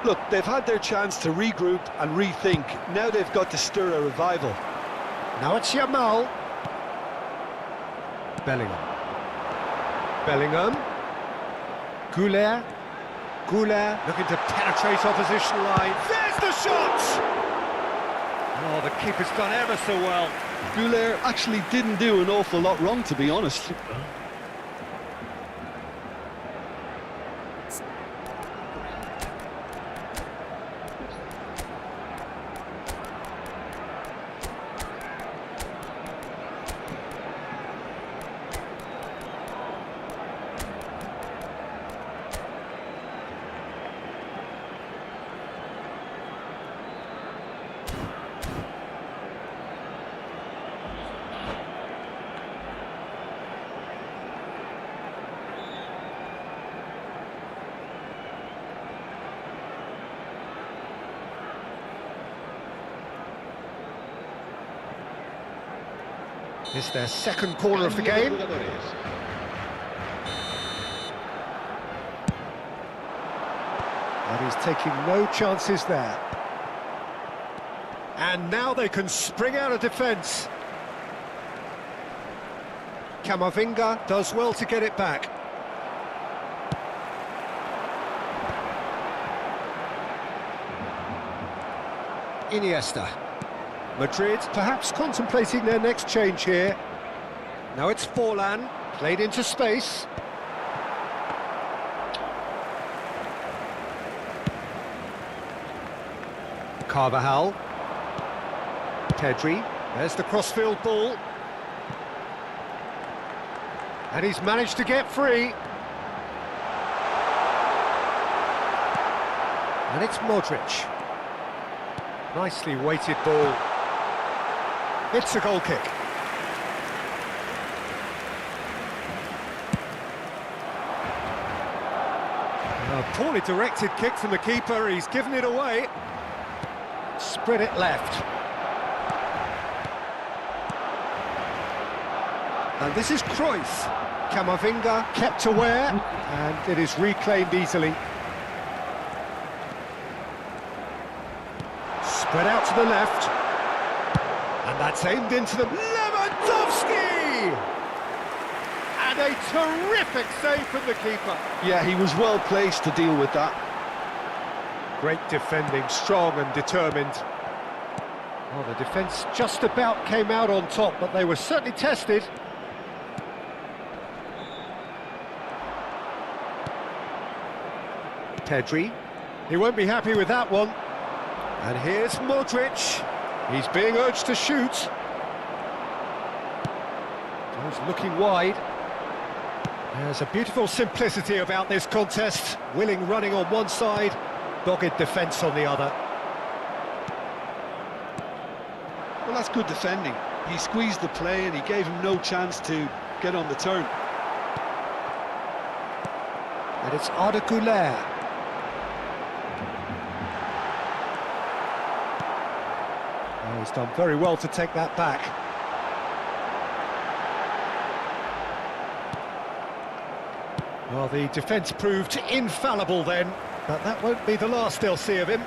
Look, they've had their chance to regroup and rethink. Now they've got to stir a revival. Now it's Yamal. Bellingham. Bellingham. Goulet. Goulet looking to penetrate opposition line. There's the shot! Oh, the keeper's done ever so well. Goulet actually didn't do an awful lot wrong, to be honest. It's their second corner of the game. And he's taking no chances there. And now they can spring out of defence. Camavinga does well to get it back. Iniesta. Madrid perhaps contemplating their next change here. Now it's Forlan. Played into space. Carvajal. Pedri. There's the crossfield ball. And he's managed to get free. And it's Modric. Nicely weighted ball. It's a goal kick. A poorly directed kick from the keeper, he's given it away. Spread it left. And this is Cruyff. Camavinga kept aware, and it is reclaimed easily. Spread out to the left. And that's aimed into the Lewandowski! And a terrific save from the keeper. Yeah, he was well placed to deal with that. Great defending, strong and determined. Well, the defence just about came out on top, but they were certainly tested. Pedri. He won't be happy with that one. And here's Modric. He's being urged to shoot. He's looking wide. There's a beautiful simplicity about this contest. Willing running on one side, dogged defence on the other. Well, that's good defending. He squeezed the play and he gave him no chance to get on the turn. And it's Arda Güler. Oh, he's done very well to take that back. Well, the defence proved infallible then, but that won't be the last they'll see of him.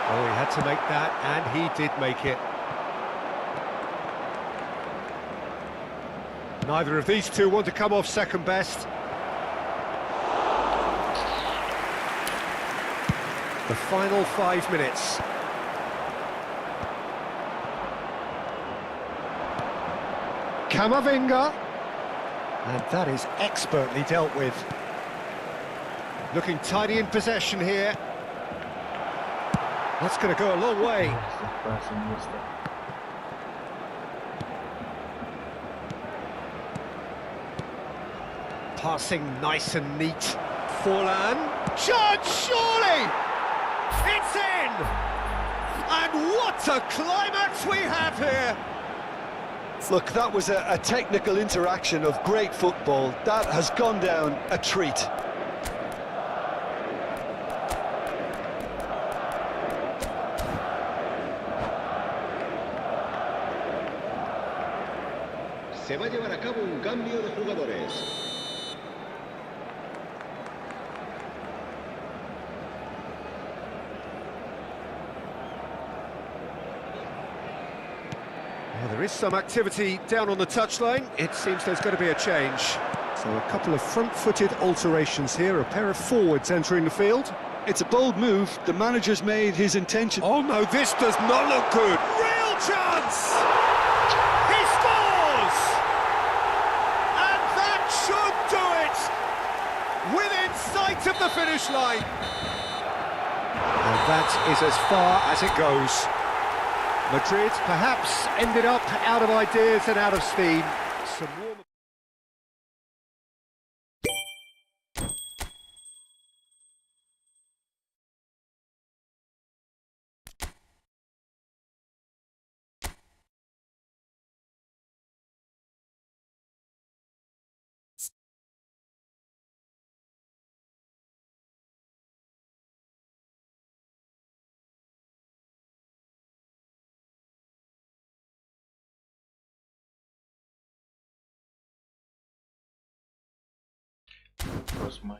Oh, he had to make that, and he did make it. Neither of these two want to come off second best. The final 5 minutes. Camavinga. And that is expertly dealt with. Looking tidy in possession here. That's going to go a long way. Passing nice and neat. Forlan. Chance, surely! It's in! And what a climax we have here! Look, that was a technical interaction of great football. That has gone down a treat. Se va a llevar a cabo un cambio de jugadores. Well, there is some activity down on the touchline. It seems there's going to be a change. So a couple of front-footed alterations here, a pair of forwards entering the field. It's a bold move. The manager's made his intention. Oh no, this does not look good. Real chance! He scores! And that should do it! Within sight of the finish line. And that is as far as it goes. Madrid perhaps ended up out of ideas and out of steam. Some warm Cross my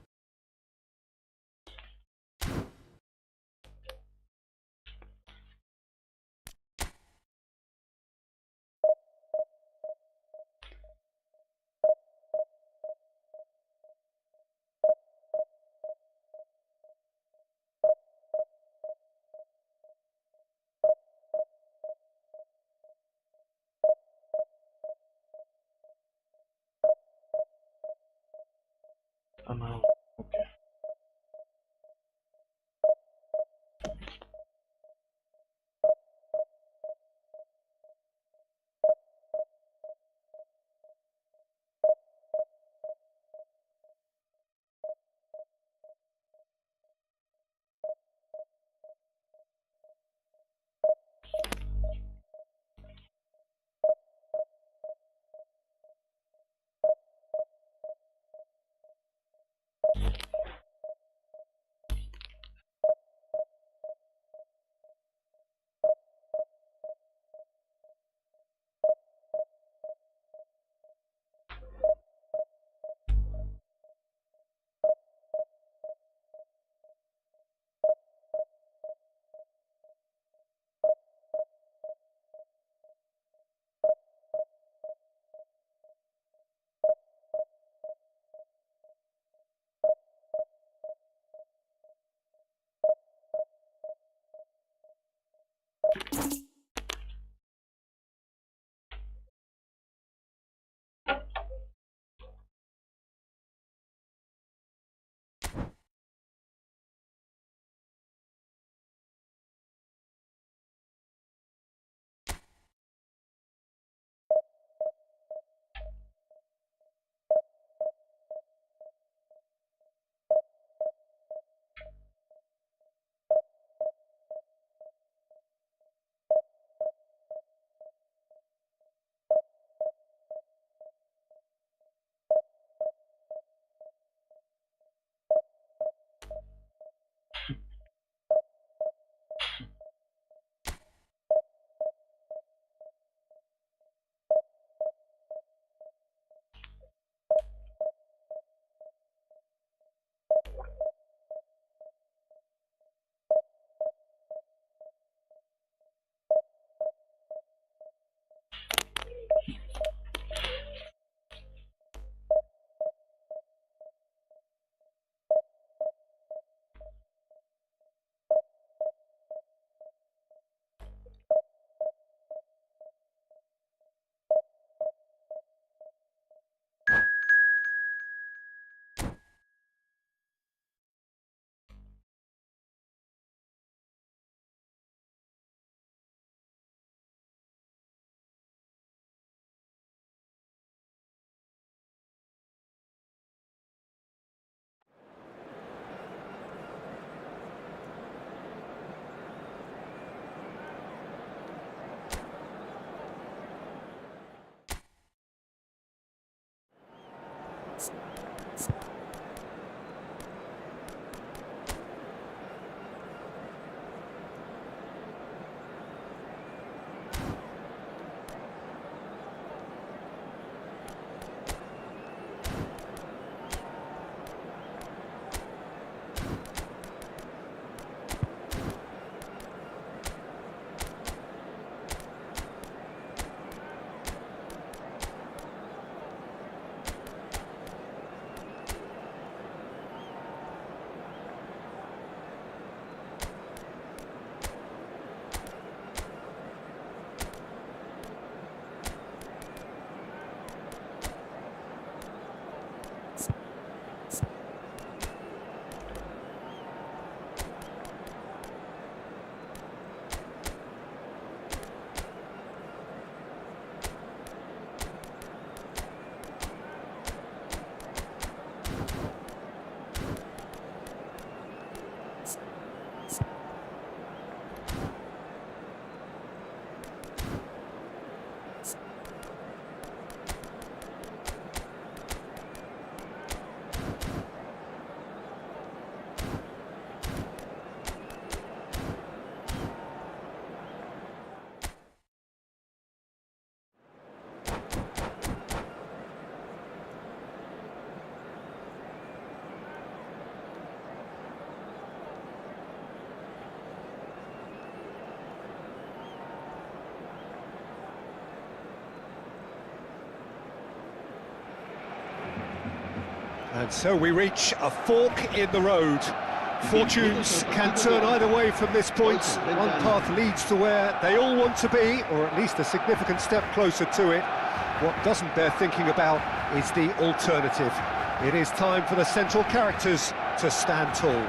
now. Okay. And so we reach a fork in the road. Fortunes can turn either way from this point. One path leads to where they all want to be, or at least a significant step closer to it. What doesn't bear thinking about is the alternative. It is time for the central characters to stand tall.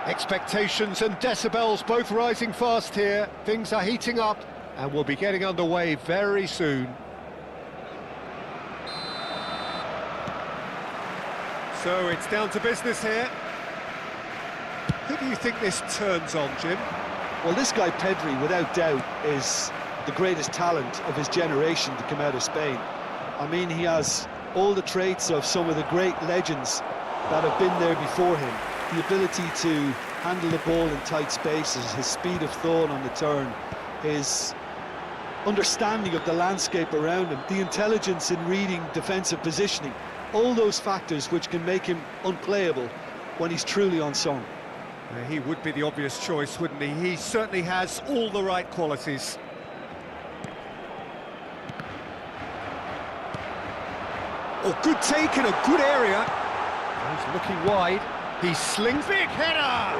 Expectations and decibels both rising fast here. Things are heating up and we'll be getting underway very soon. So it's down to business here. Who do you think this turns on, Jim? Well, this guy Pedri, without doubt, is the greatest talent of his generation to come out of Spain. I mean, he has all the traits of some of the great legends that have been there before him. The ability to handle the ball in tight spaces, his speed of thought on the turn, his understanding of the landscape around him, the intelligence in reading defensive positioning, all those factors which can make him unplayable when he's truly on song. He would be the obvious choice, wouldn't he? He certainly has all the right qualities. Oh, good take in a good area. He's looking wide. He slings big header!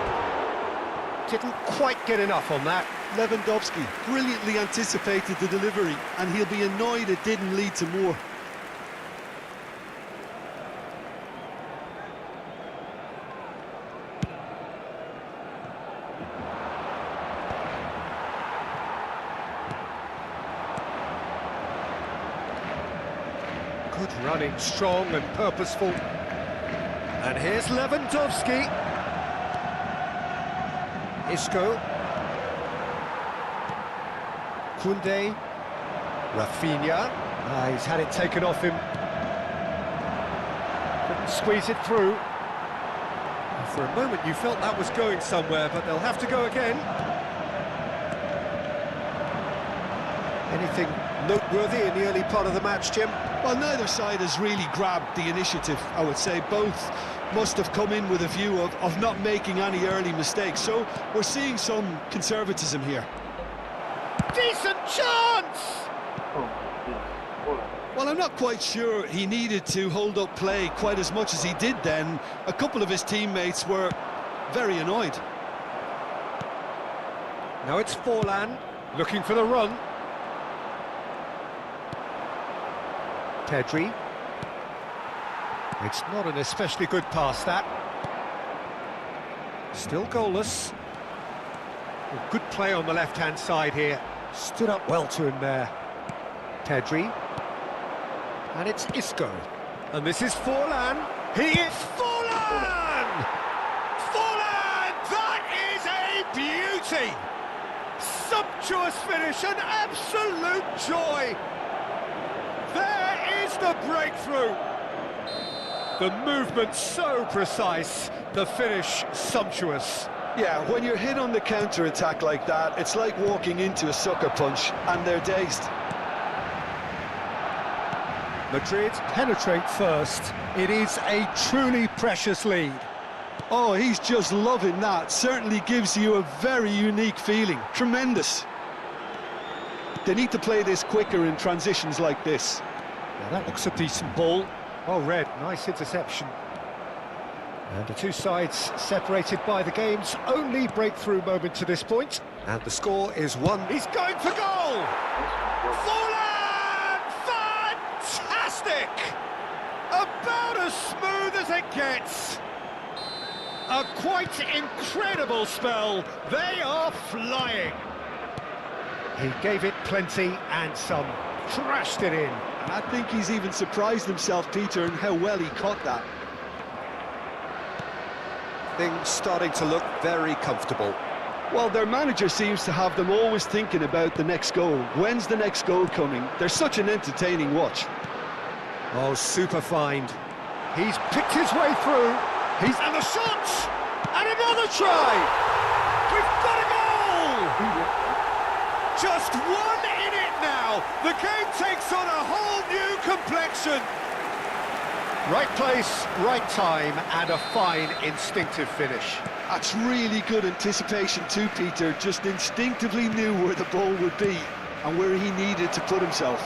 Didn't quite get enough on that. Lewandowski brilliantly anticipated the delivery, and he'll be annoyed it didn't lead to more. Good running, strong and purposeful. And here's Lewandowski. Isco. Koundé. Rafinha. He's had it taken off him. Couldn't squeeze it through. For a moment you felt that was going somewhere, but they'll have to go again. Anything noteworthy in the early part of the match, Jim? Well, neither side has really grabbed the initiative, I would say. Both must have come in with a view of not making any early mistakes. So we're seeing some conservatism here. Decent chance! Well, I'm not quite sure he needed to hold up play quite as much as he did then. A couple of his teammates were very annoyed. Now it's Forlan, looking for the run. Pedri. It's not an especially good pass, that. Still goalless. Well, good play on the left-hand side here. Stood up well to him there. Pedri. And it's Isco. And this is Forlan. He is Forlan! Forlan! That is a beauty! Sumptuous finish, an absolute joy! There is the breakthrough. The movement so precise, the finish sumptuous. Yeah, when you're hit on the counter-attack like that, it's like walking into a sucker punch, and they're dazed. Madrid penetrate first. It is a truly precious lead. Oh, he's just loving that. Certainly gives you a very unique feeling. Tremendous. They need to play this quicker in transitions like this. Now that looks a decent ball. Well read, nice interception. And the two sides separated by the game's only breakthrough moment to this point. And the score is 1. He's going for goal! Forlan! Fantastic! About as smooth as it gets. A quite incredible spell. They are flying. He gave it plenty and some. Crashed it in. I think he's even surprised himself, Peter, in how well he caught that. Things starting to look very comfortable. Well, their manager seems to have them always thinking about the next goal. When's the next goal coming? They're such an entertaining watch. Oh, super find. He's picked his way through. And the shot! And another try! We've got a goal! Just one in it now. The game takes on a whole new complexion. Right place, right time, and a fine instinctive finish. That's really good anticipation too, Peter. Just instinctively knew where the ball would be and where he needed to put himself.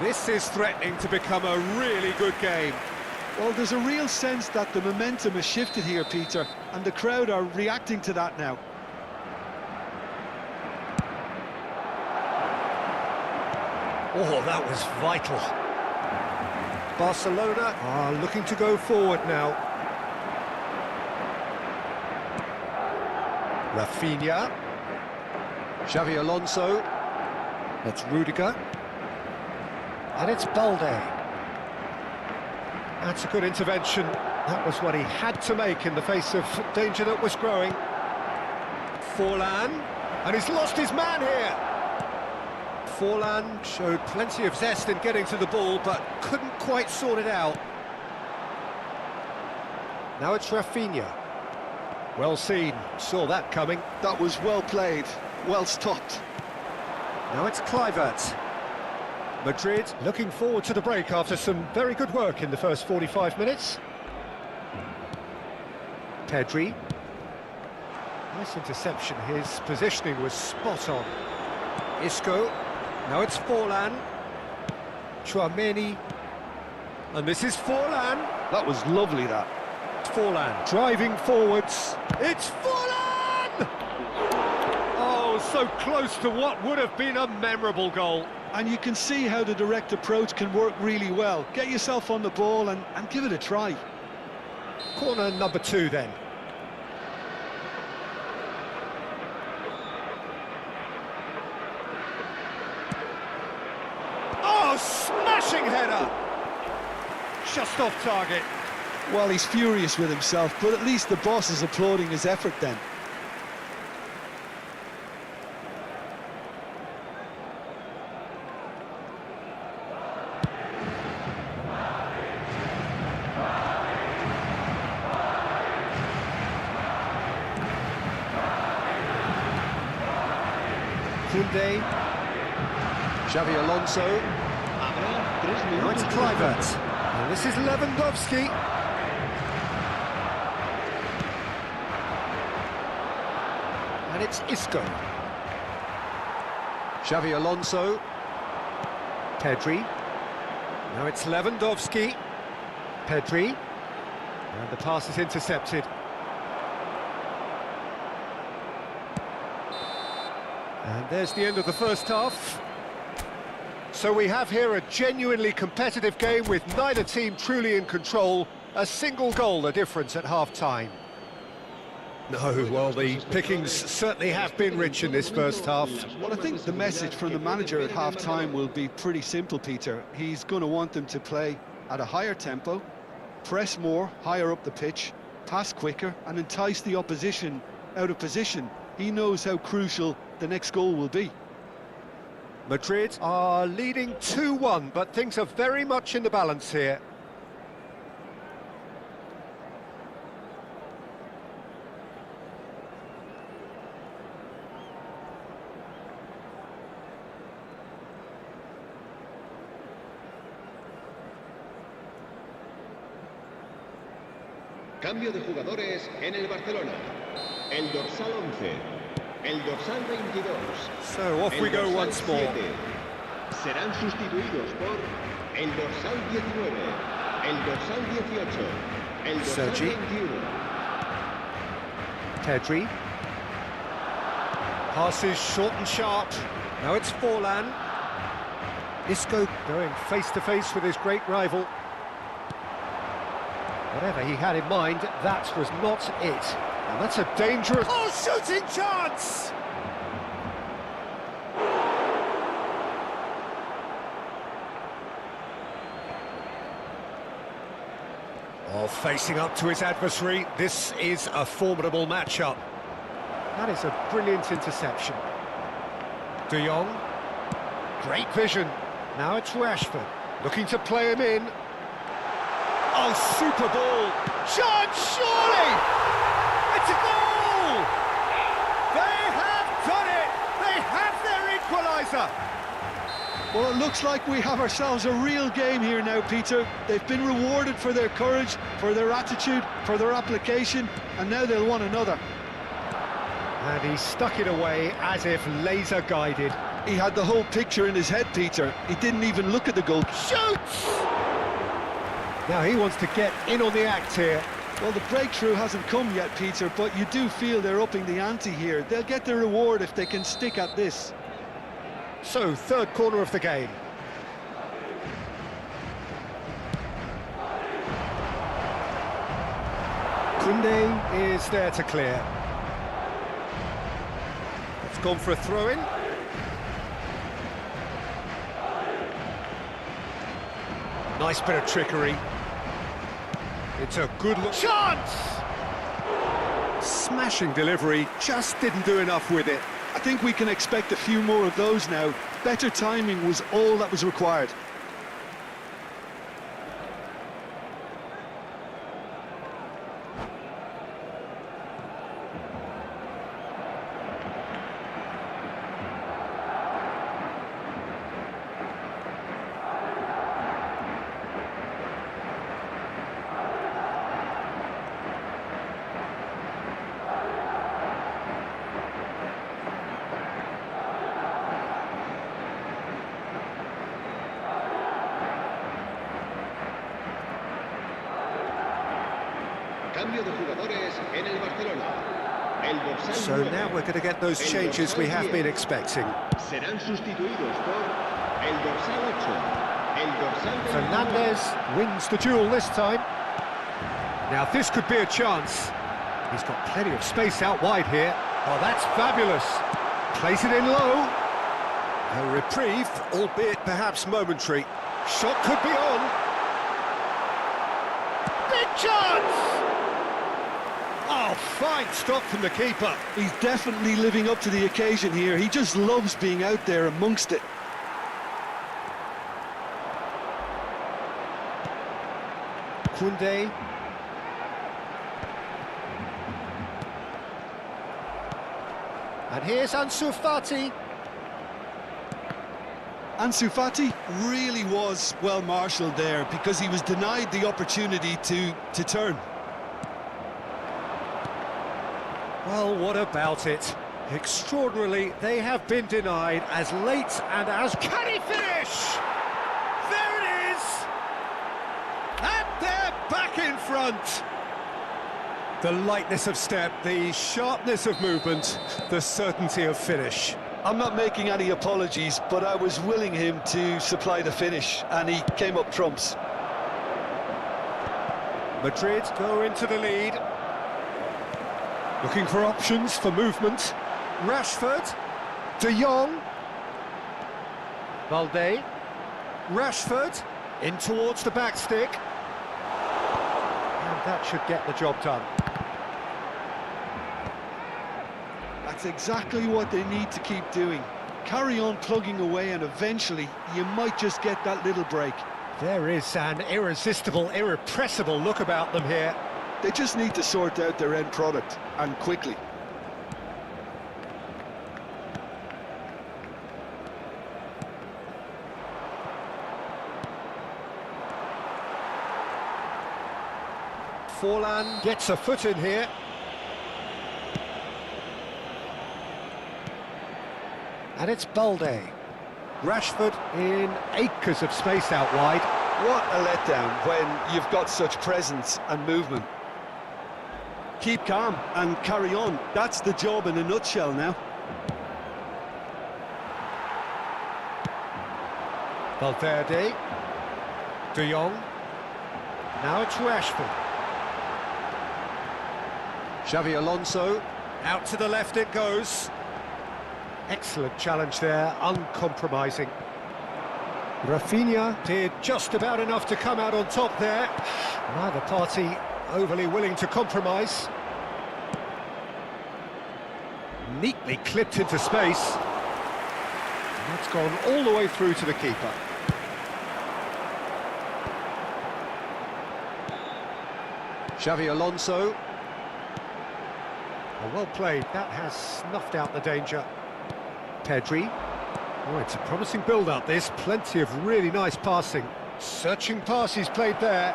This is threatening to become a really good game. Well, there's a real sense that the momentum has shifted here, Peter, and the crowd are reacting to that now. Oh, that was vital. Barcelona are looking to go forward now. Rafinha. Xavi Alonso. That's Rudiger. And it's Balde. That's a good intervention. That was what he had to make in the face of danger that was growing. Forlan. And he's lost his man here. Forlan showed plenty of zest in getting to the ball, but couldn't quite sort it out. Now it's Rafinha. Well seen, saw that coming. That was well played, well stopped. Now it's Kluivert. Madrid looking forward to the break after some very good work in the first 45 minutes. Pedri. Nice interception, his positioning was spot on. Isco. Now it's Forlan. Tchouaméni. And this is Forlan. That was lovely, that. Forlan driving forwards. It's Forlan! Oh, so close to what would have been a memorable goal. And you can see how the direct approach can work really well. Get yourself on the ball and give it a try. Corner number 2 then. Oh, smashing header! Just off target. Well, he's furious with himself, but at least the boss is applauding his effort then. Koundé. Xavi Alonso. Now it's Kluivert. And this is Lewandowski. And it's Isco. Xavi Alonso. Pedri. Now it's Lewandowski. Pedri. And the pass is intercepted. And there's the end of the first half. So we have here a genuinely competitive game with neither team truly in control. A single goal the difference at half-time. No, well, the pickings certainly have been rich in this first half. Well, I think the message from the manager at half-time will be pretty simple, Peter. He's going to want them to play at a higher tempo, press more, higher up the pitch, pass quicker, and entice the opposition out of position. He knows how crucial the next goal will be. Madrid are leading 2-1, but things are very much in the balance here. Cambio de jugadores en el Barcelona. El dorsal 11, el dorsal 22. So off we go once more. 7 serán sustituidos por el dorsal 19, el dorsal 18, el dorsal Sergi. 21. Pedri. Passes short and sharp. Now it's Forlan. Isco going face-to-face with his great rival. Whatever he had in mind, that was not it. And that's a dangerous... Oh, shooting chance! Oh, facing up to his adversary, this is a formidable matchup. That is a brilliant interception. De Jong. Great vision. Now it's Rashford, looking to play him in. Oh, super ball! Chance, surely! It's a goal! They have done it! They have their equaliser! Well, it looks like we have ourselves a real game here now, Peter. They've been rewarded for their courage, for their attitude, for their application, and now they'll want another. And he stuck it away as if laser-guided. He had the whole picture in his head, Peter. He didn't even look at the goal. Shoots! Now he wants to get in on the act here. Well, the breakthrough hasn't come yet, Peter, but you do feel they're upping the ante here. They'll get their reward if they can stick at this. So, third corner of the game. Koundé is there to clear. It's gone for a throw-in. Nice bit of trickery. It's a good look. Chance! Smashing delivery, just didn't do enough with it. I think we can expect a few more of those now. Better timing was all that was required. Cambio de jugadores en el Barcelona. El dorsal So now we're going to get those changes we have been expecting. serán sustituidos por el dorsal 8. El dorsal 21. Fernandez wins the duel this time. Now this could be a chance. He's got plenty of space out wide here. Oh, that's fabulous. Plays it in low. A reprieve, albeit perhaps momentary. Shot could be on. Big chance! Oh, fine stop from the keeper. He's definitely living up to the occasion here. He just loves being out there amongst it. Koundé. And here's Ansu Fati. Ansu Fati really was well marshalled there because he was denied the opportunity to turn. Well, what about it? Extraordinarily, they have been denied as late and as... Can he finish? There it is! And they're back in front! The lightness of step, the sharpness of movement, the certainty of finish. I'm not making any apologies, but I was willing him to supply the finish, and he came up trumps. Madrid go into the lead. Looking for options for movement. Rashford. De Jong. Valde. Rashford. In towards the back stick. And that should get the job done. That's exactly what they need to keep doing. Carry on plugging away, and eventually you might just get that little break. There is an irresistible, irrepressible look about them here. They just need to sort out their end product, and quickly. Forlan gets a foot in here. And it's Balde. Rashford in acres of space out wide. What a letdown when you've got such presence and movement. Keep calm and carry on. That's the job in a nutshell now. Valverde. De Jong. Now it's Rashford. Xavi Alonso. Out to the left it goes. Excellent challenge there, uncompromising. Rafinha did just about enough to come out on top there. Neither party overly willing to compromise. Neatly clipped into space. And it's gone all the way through to the keeper. Xavi Alonso. Oh, well played, that has snuffed out the danger. Pedri. Oh, it's a promising build-up, this. Plenty of really nice passing. Searching passes played there.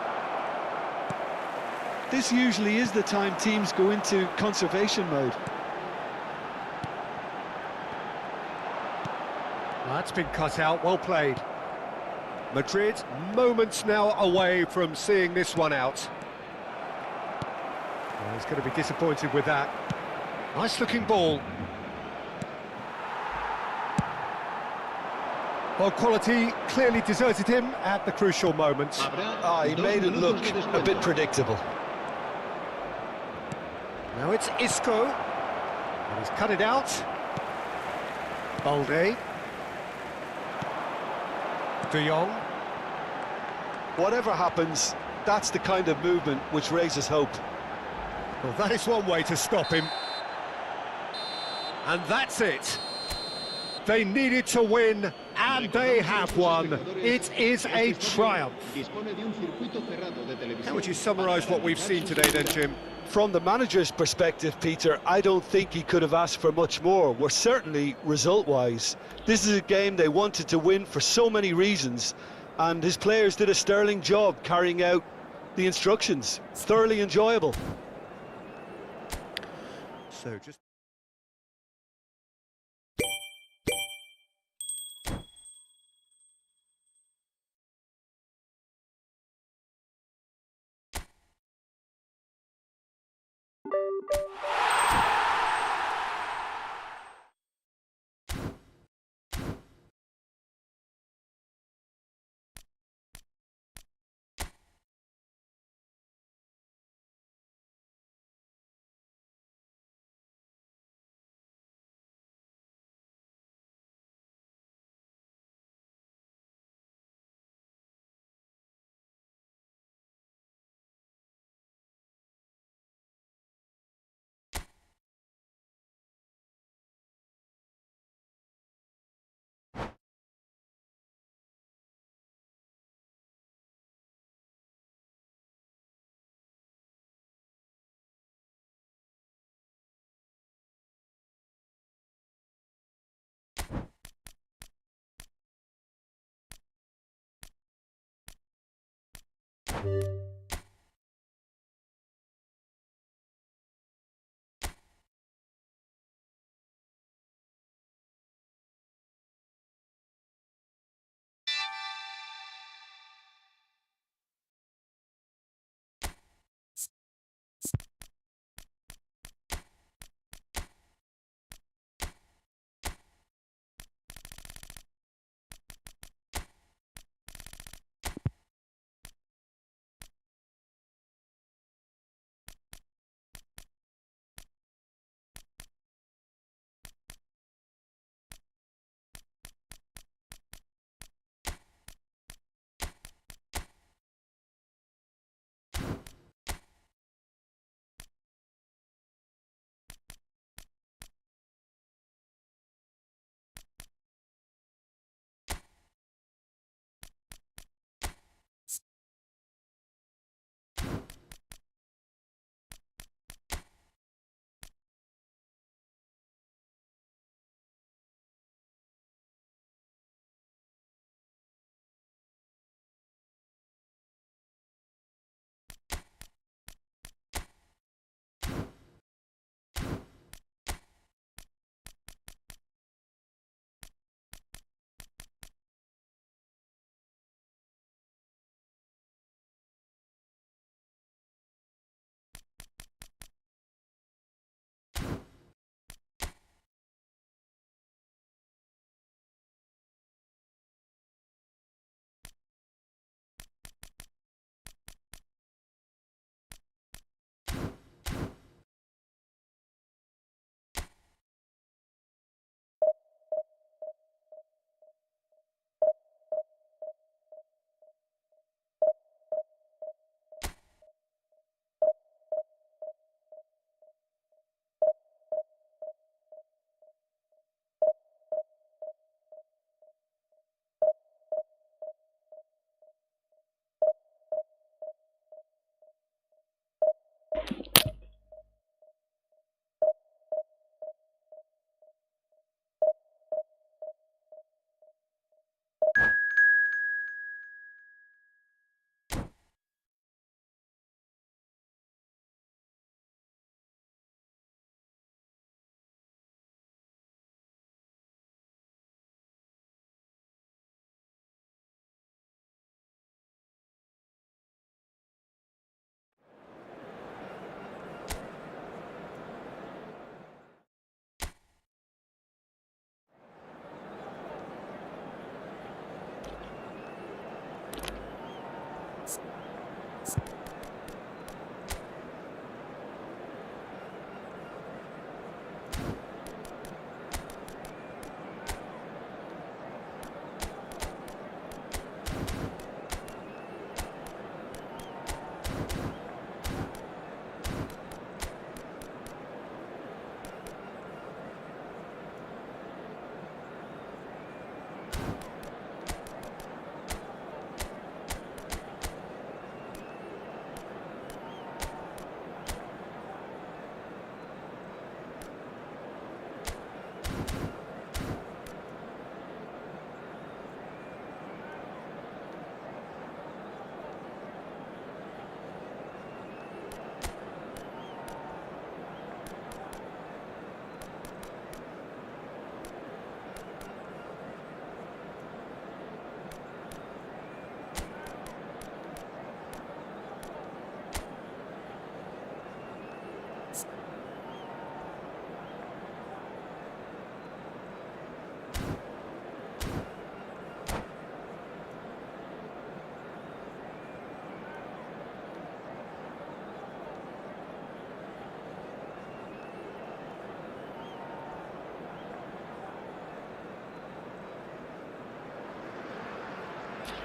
This usually is the time teams go into conservation mode. Well, that's been cut out, well played. Madrid, moments now away from seeing this one out. Well, he's going to be disappointed with that. Nice-looking ball. Well, quality clearly deserted him at the crucial moment. He made it look a bit predictable. Now it's Isco, and he's cut it out. Balde. De Jong. Whatever happens, that's the kind of movement which raises hope. Well, that is one way to stop him. And that's it. They needed to win, and they have won. It is a triumph. How would you summarise what we've seen today then, Jim? From the manager's perspective, Peter, I don't think he could have asked for much more. We're certainly result-wise. This is a game they wanted to win for so many reasons, and his players did a sterling job carrying out the instructions. Thoroughly enjoyable. So just...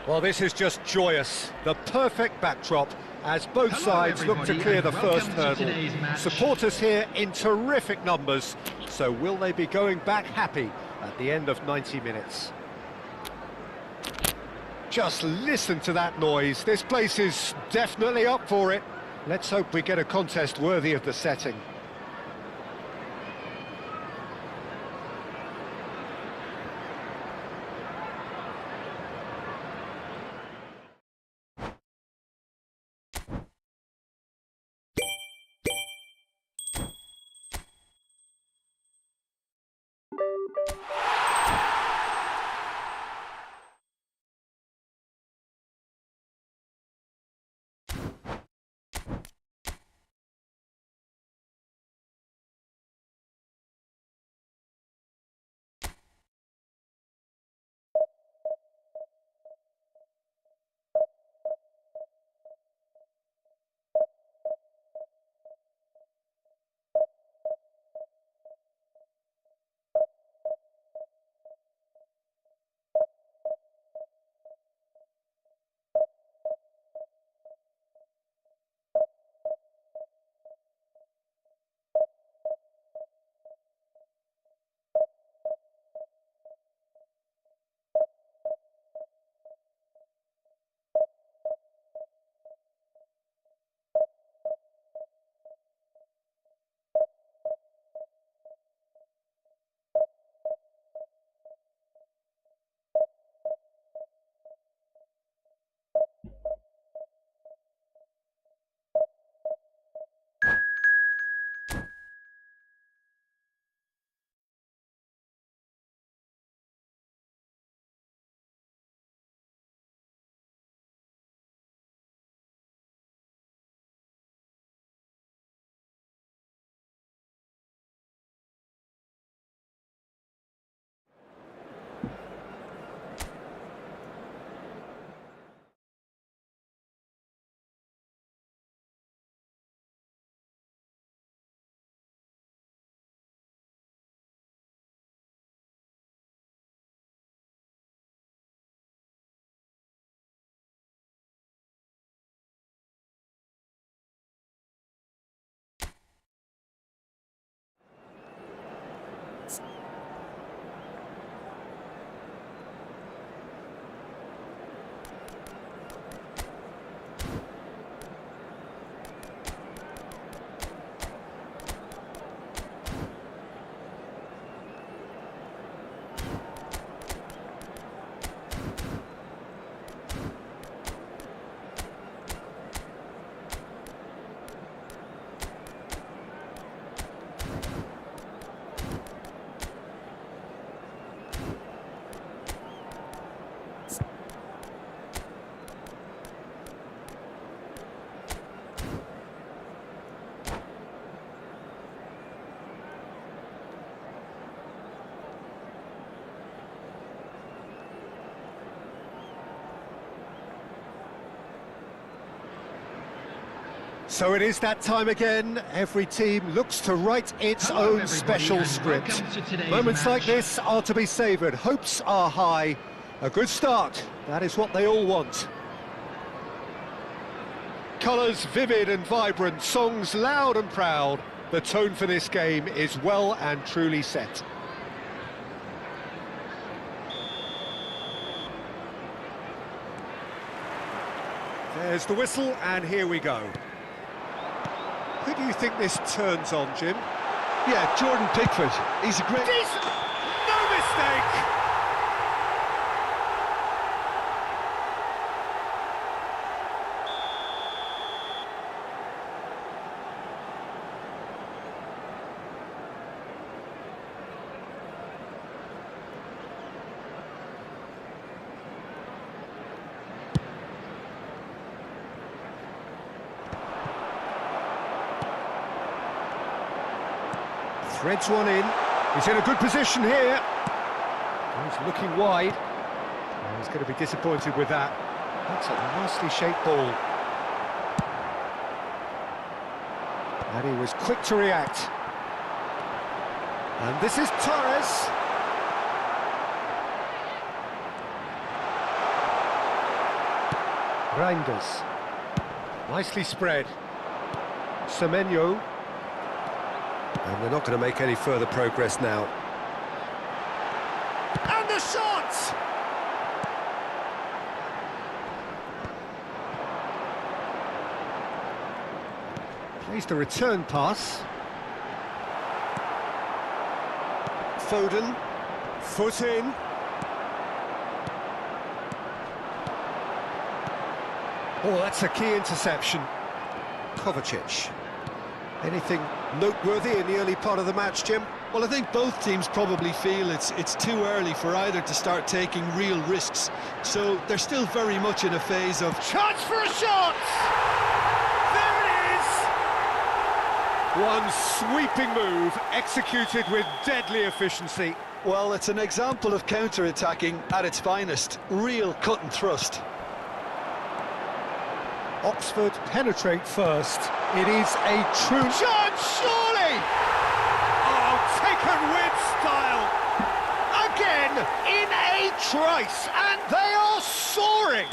Well, this is just joyous. The perfect backdrop as both sides look to clear the first hurdle. Supporters here in terrific numbers. So will they be going back happy at the end of 90 minutes? Just listen to that noise. This place is definitely up for it. Let's hope we get a contest worthy of the setting. So it is that time again. Every team looks to write its own special script. Moments like this are to be savoured. Hopes are high. A good start. That is what they all want. Colours vivid and vibrant, songs loud and proud. The tone for this game is well and truly set. There's the whistle, and here we go. Who do you think this turns on, Jim? Yeah, Jordan Pickford. He's a great... Decent! No mistake! Threads one in. He's in a good position here. He's looking wide. Oh, he's going to be disappointed with that. That's a nicely shaped ball. And he was quick to react. And this is Torres. Reinders. Nicely spread. Semenyo. And they're not going to make any further progress now. And the shot! Plays the return pass. Foden. Foot in. Oh, that's a key interception. Kovacic. Anything noteworthy in the early part of the match, Jim? Well, I think both teams probably feel it's too early for either to start taking real risks. So they're still very much in a phase of... Chance for a shot! There it is! One sweeping move, executed with deadly efficiency. Well, it's an example of counter-attacking at its finest. Real cut and thrust. Oxford penetrate first. It is a true chance, surely! Oh, taken with style! Again, in a trice, and they are soaring!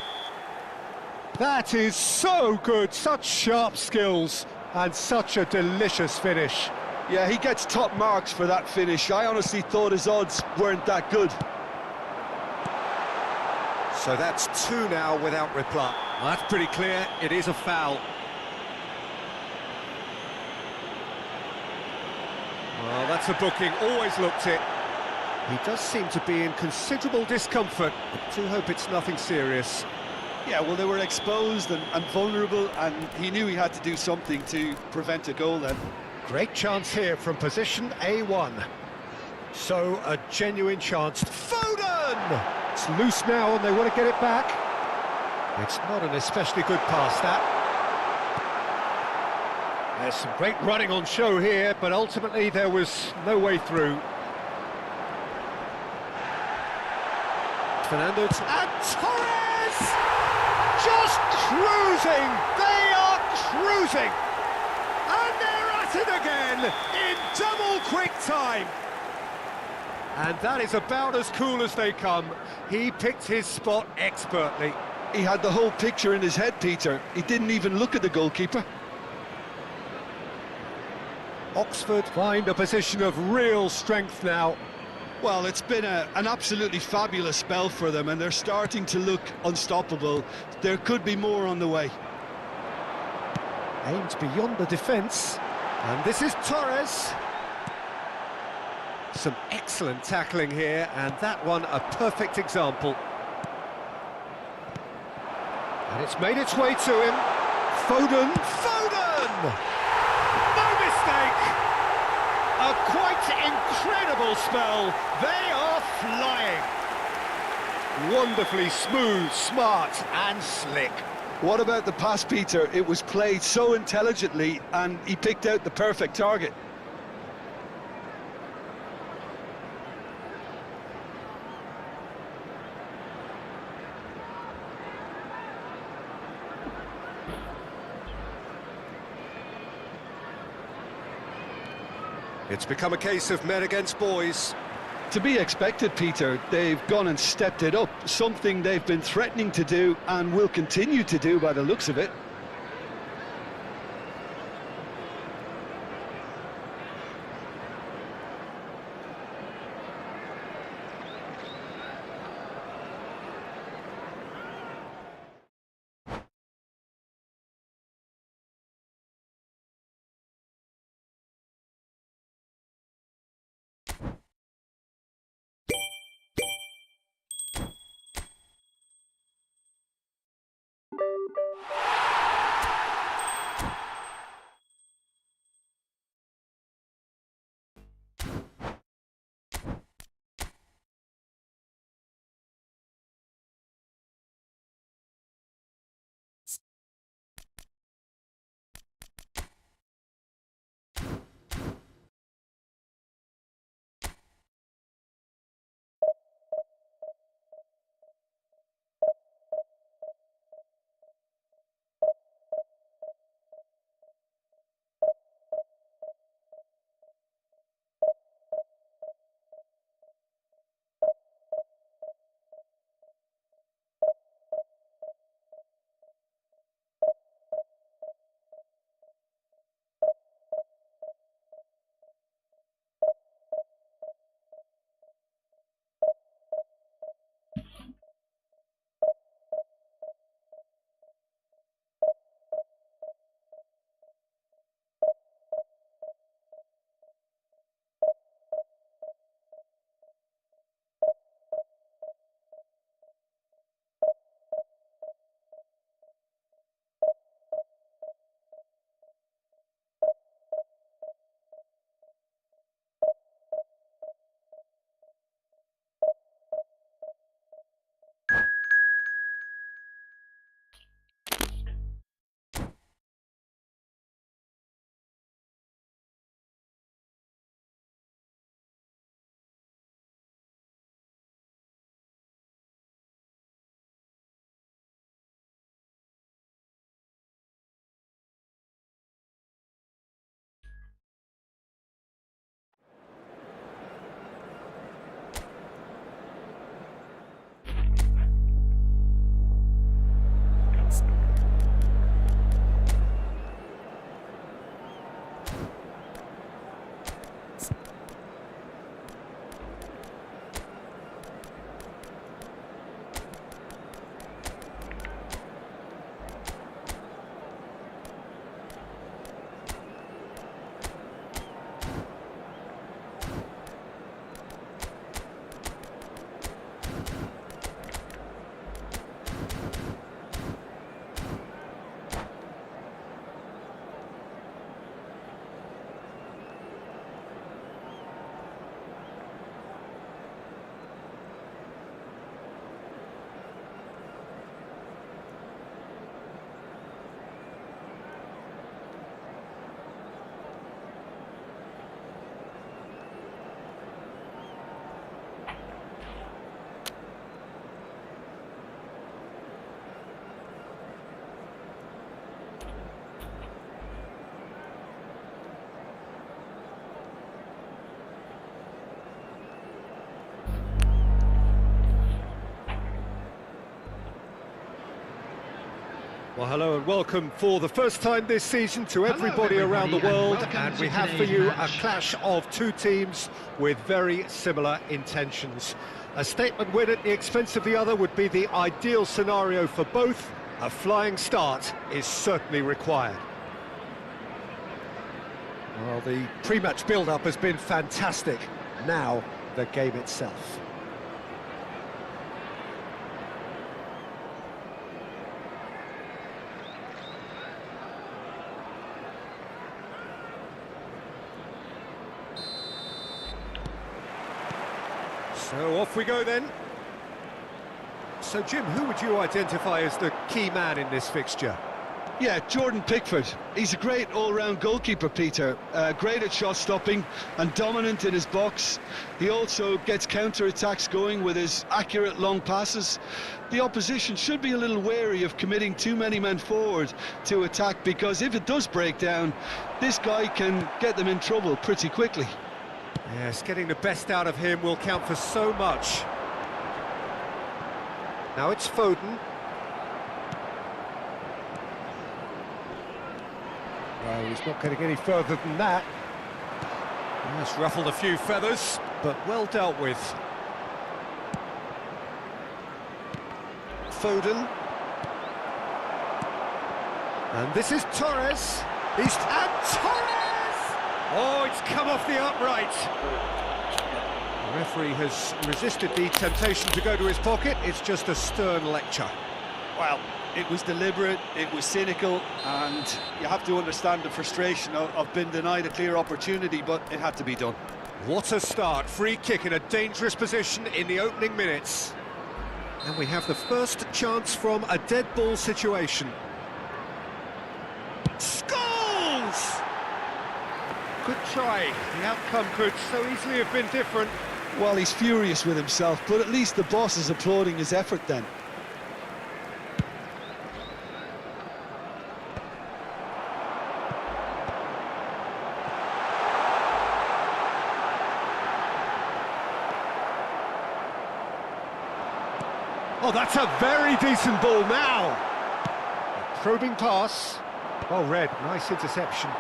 That is so good, such sharp skills, and such a delicious finish. Yeah, he gets top marks for that finish. I honestly thought his odds weren't that good. So that's two now without reply. Well, that's pretty clear, it is a foul. Well, that's a booking, always looked it. He does seem to be in considerable discomfort. I do hope it's nothing serious. Yeah, well, they were exposed and vulnerable, and he knew he had to do something to prevent a goal then. Great chance here from position A1. So, a genuine chance. Foden! It's loose now and they want to get it back. It's not an especially good pass, that. There's some great running on show here, but ultimately there was no way through. Fernando and Torres! Just cruising! They are cruising! And they're at it again in double quick time! And that is about as cool as they come. He picked his spot expertly. He had the whole picture in his head, Peter. He didn't even look at the goalkeeper. Oxford find a position of real strength now. Well, it's been an absolutely fabulous spell for them, and they're starting to look unstoppable. There could be more on the way. Aimed beyond the defence. And this is Torres. Some excellent tackling here, and that one a perfect example. And it's made its way to him. Foden! Foden! No mistake! A quite incredible spell. They are flying. Wonderfully smooth, smart and slick. What about the pass, Peter? It was played so intelligently, and he picked out the perfect target. It's become a case of men against boys. To be expected, Peter. They've gone and stepped it up, something they've been threatening to do and will continue to do by the looks of it. Well, hello and welcome for the first time this season to everybody around the world, and we have for you a clash of two teams with very similar intentions. A statement win at the expense of the other would be the ideal scenario for both. A flying start is certainly required. Well, the pre-match build-up has been fantastic. Now, the game itself. So off we go then. So Jim, who would you identify as the key man in this fixture? Yeah, Jordan Pickford. He's a great all-round goalkeeper, Peter. Great at shot stopping and dominant in his box. He also gets counter-attacks going with his accurate long passes. The opposition should be a little wary of committing too many men forward to attack, because if it does break down, this guy can get them in trouble pretty quickly. Yes, getting the best out of him will count for so much. Now it's Foden. Well, he's not getting any further than that. Yes, ruffled a few feathers, but well dealt with. Foden. And this is Torres. And Torres! Oh, it's come off the upright. The referee has resisted the temptation to go to his pocket. It's just a stern lecture. Well, it was deliberate, it was cynical, and you have to understand the frustration of being denied a clear opportunity, but it had to be done. What a start. Free kick in a dangerous position in the opening minutes. And we have the first chance from a dead ball situation. Scores! Good try. The outcome could so easily have been different. Well, he's furious with himself, but at least the boss is applauding his effort then. Oh, that's a very decent ball now. A probing pass. Well read, nice interception.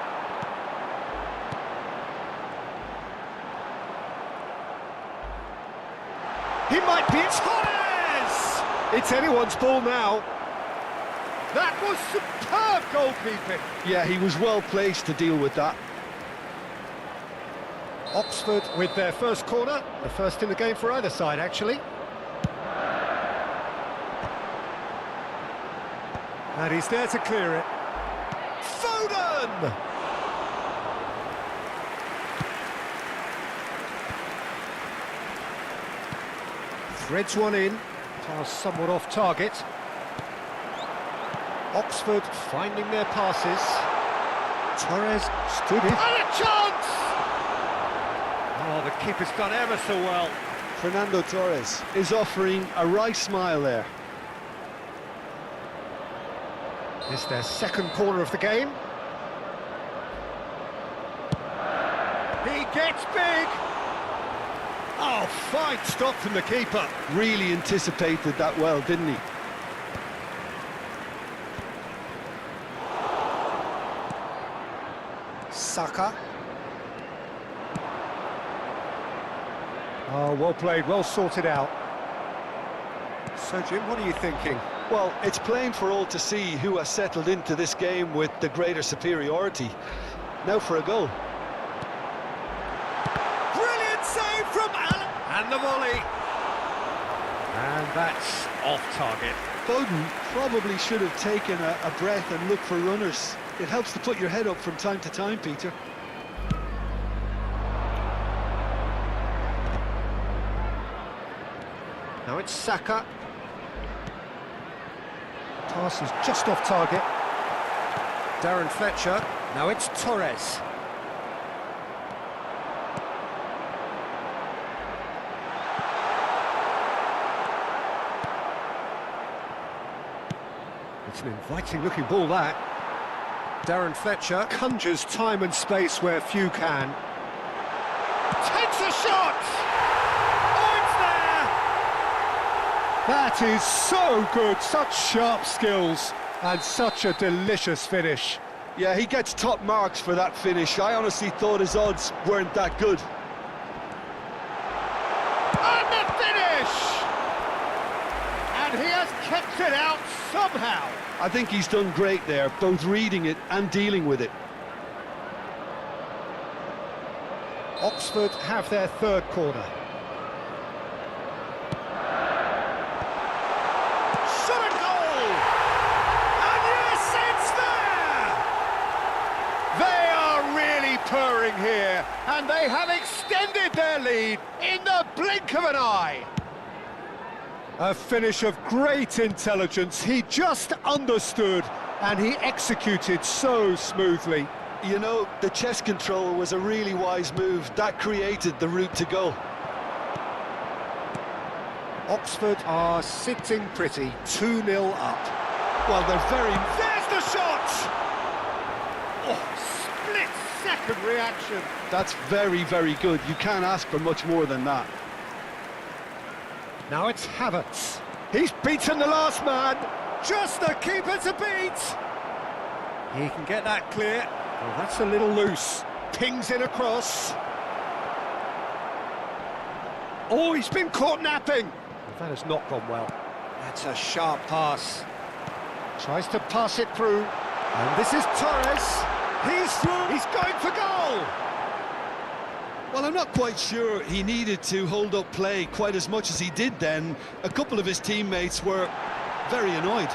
He might be, it's Torres! It's anyone's ball now. That was superb goalkeeping. Yeah, he was well placed to deal with that. Oxford with their first corner, the first in the game for either side, actually. And he's there to clear it. Foden! Threads one in, pass somewhat off target. Oxford finding their passes. Torres stood in. And a chance! Oh, the keeper's done ever so well. Fernando Torres is offering a wry smile there. It's their second corner of the game. He gets big! Oh, fine stop from the keeper. Really anticipated that well, didn't he? Saka. Oh, well played, well sorted out. So, Jim, what are you thinking? Well, it's plain for all to see who has settled into this game with the greater superiority. Now for a goal. Brilliant save from Allen. And the volley. And that's off target. Foden probably should have taken a breath and looked for runners. It helps to put your head up from time to time, Peter. Now it's Saka. Pass is just off target. Darren Fletcher. Now it's Torres. It's an inviting looking ball, that. Darren Fletcher conjures time and space where few can. Takes a shot! Oh, it's there! That is so good, such sharp skills. And such a delicious finish. Yeah, he gets top marks for that finish. I honestly thought his odds weren't that good. And the finish! And he has kept it out somehow. I think he's done great there, both reading it and dealing with it. Oxford have their third corner. Shot a goal! And yes, it's there! They are really purring here, and they have extended their lead in the blink of an eye. A finish of great intelligence. He just understood, and he executed so smoothly. You know, the chest control was a really wise move. That created the route to goal. Oxford are sitting pretty, 2-0 up. Well, they're very... There's the shot! Oh, split-second reaction. That's very, very good. You can't ask for much more than that. Now it's Havertz. He's beaten the last man. Just the keeper to beat. He can get that clear. Well, that's a little loose. Pings in across. Oh, he's been caught napping. Well, that has not gone well. That's a sharp pass. Tries to pass it through. And this is Torres. He's through. He's going for goal. Well, I'm not quite sure he needed to hold up play quite as much as he did then. A couple of his teammates were very annoyed.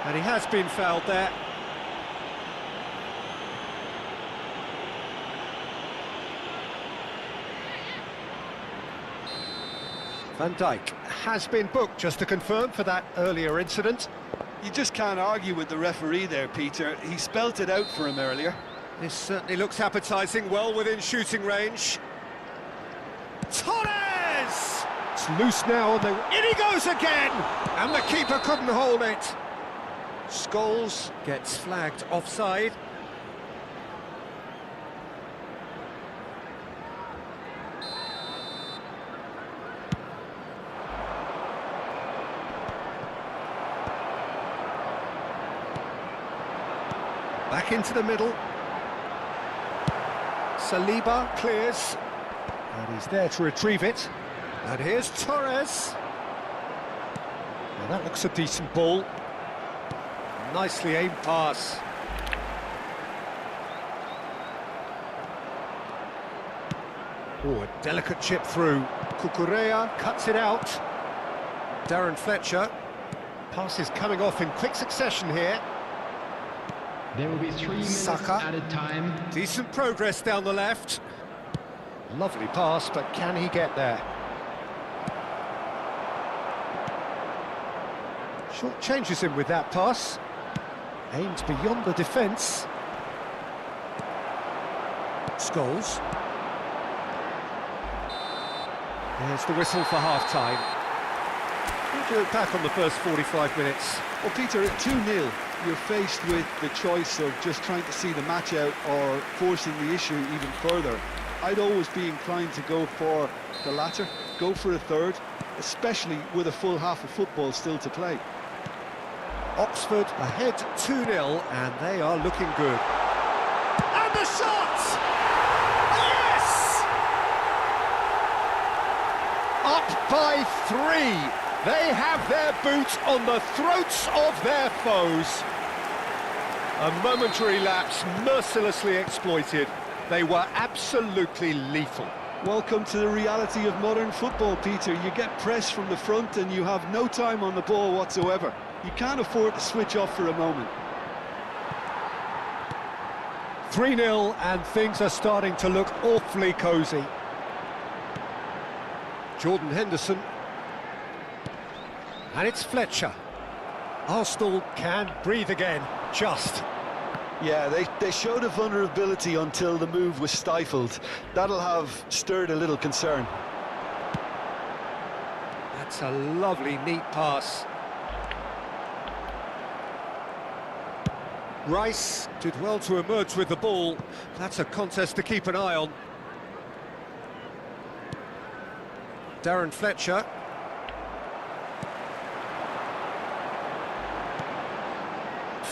And he has been fouled there. Van Dijk has been booked, just to confirm, for that earlier incident. You just can't argue with the referee there, Peter. He spelt it out for him earlier. This certainly looks appetising, well within shooting range. Torres! It's loose now, and in he goes again! And the keeper couldn't hold it. Scholes gets flagged offside. Back into the middle. Saliba clears. And he's there to retrieve it. And here's Torres. Now that looks a decent ball. Nicely aimed pass. Oh, a delicate chip through. Cucurella cuts it out. Darren Fletcher. Passes coming off in quick succession here. There will be 3 minutes Saka. added time. Decent progress down the left. Lovely pass, but can he get there? Short changes him with that pass. Aimed beyond the defence. Scholes. There's the whistle for half-time. What do you look back on the first 45 minutes? Well, Peter, at 2-0, you're faced with the choice of just trying to see the match out or forcing the issue even further. I'd always be inclined to go for the latter, go for a third, especially with a full half of football still to play. Oxford ahead 2-0, and they are looking good. And the shot! Yes! Up by 3. They have their boot on the throats of their foes. A momentary lapse mercilessly exploited. They were absolutely lethal. Welcome to the reality of modern football, Peter. You get pressed from the front and you have no time on the ball whatsoever. You can't afford to switch off for a moment. 3-0, and things are starting to look awfully cosy. Jordan Henderson. And it's Fletcher. Arsenal can breathe again, just. Yeah, they showed a vulnerability until the move was stifled. That'll have stirred a little concern. That's a lovely, neat pass. Rice did well to emerge with the ball. That's a contest to keep an eye on. Darren Fletcher.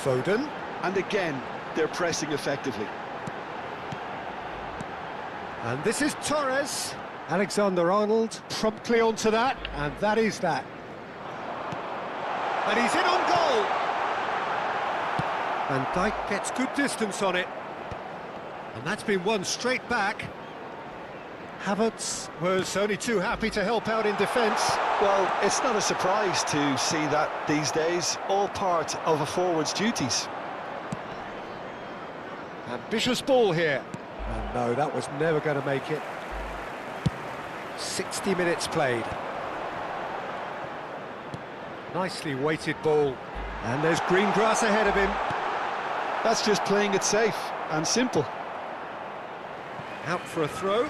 Foden. And again, they're pressing effectively. And this is Torres. Alexander-Arnold promptly onto that, and that is that. And he's in on goal. Van Dijk gets good distance on it. And that's been won straight back. Havertz was only too happy to help out in defence. Well, it's not a surprise to see that these days, all part of a forward's duties. Ambitious ball here. And no, that was never going to make it. 60 minutes played. Nicely weighted ball. And there's green grass ahead of him. That's just playing it safe and simple. Out for a throw.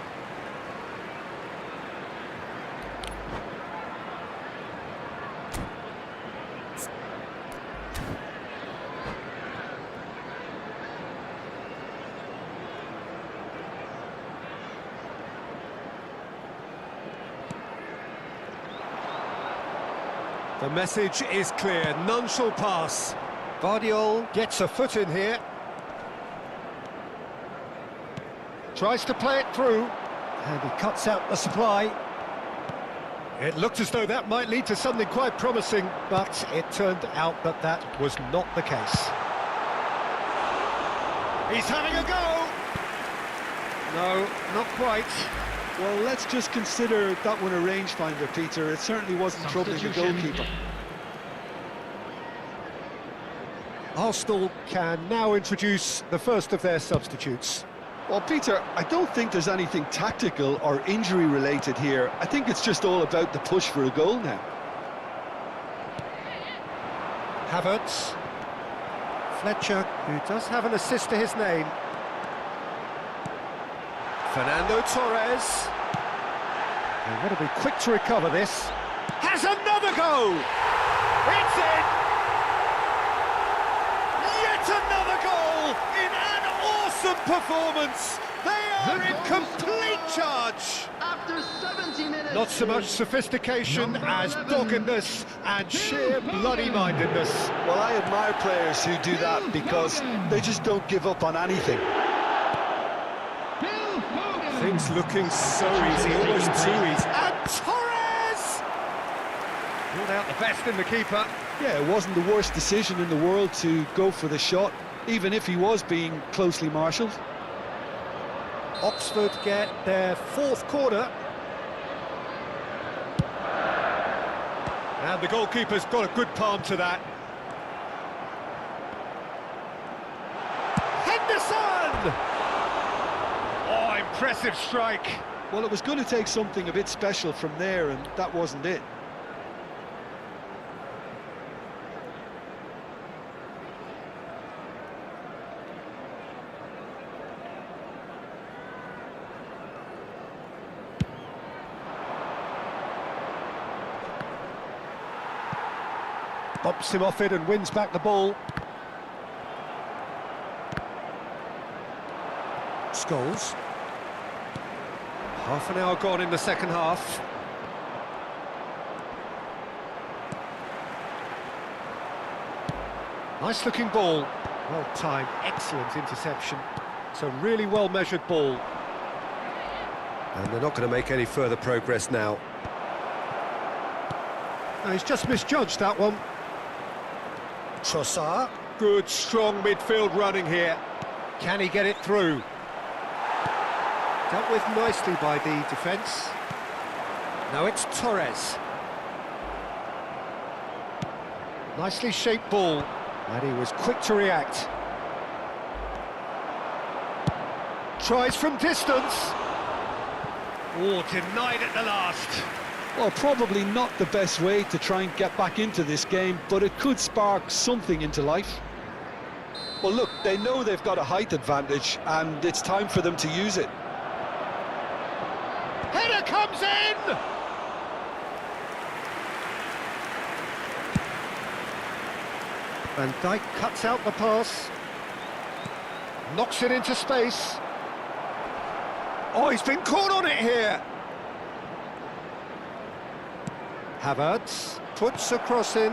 The message is clear, none shall pass. Vardiol gets a foot in here. Tries to play it through, and he cuts out the supply. It looked as though that might lead to something quite promising, but it turned out that that was not the case. He's having a go! No, not quite. Well, let's just consider that one a rangefinder, Peter. It certainly wasn't troubling the goalkeeper. Arsenal can now introduce the first of their substitutes. Well, Peter, I don't think there's anything tactical or injury-related here. I think it's just all about the push for a goal now. Havertz. Fletcher, who does have an assist to his name. Fernando Torres. They've got to be quick to recover this. Has another go! It's in! Yet another goal in an awesome performance! They are in complete charge! After 70 minutes. Not so much sophistication as doggedness and sheer bloody-mindedness. Well, I admire players who do that because they just don't give up on anything. Things looking so easy, almost too easy. And Torres! Pulled out the best in the keeper. Yeah, it wasn't the worst decision in the world to go for the shot, even if he was being closely marshalled. Oxford get their fourth corner. And the goalkeeper's got a good palm to that. Henderson! Oh, impressive strike. Well, it was going to take something a bit special from there, and that wasn't it. Bumps him off it and wins back the ball. Scholes. Half an hour gone in the second half. Nice looking ball. Well timed, excellent interception. It's a really well measured ball. And they're not going to make any further progress now. No, he's just misjudged that one. Trossard. Good, strong midfield running here. Can he get it through? Dealt with nicely by the defence. Now it's Torres. Nicely shaped ball, and he was quick to react. Tries from distance. Oh, denied at the last. Well, probably not the best way to try and get back into this game, but it could spark something into life. Well, look, they know they've got a height advantage, and it's time for them to use it. Header comes in! Van Dijk cuts out the pass. Knocks it into space. Oh, he's been caught on it here! Havertz puts a cross in.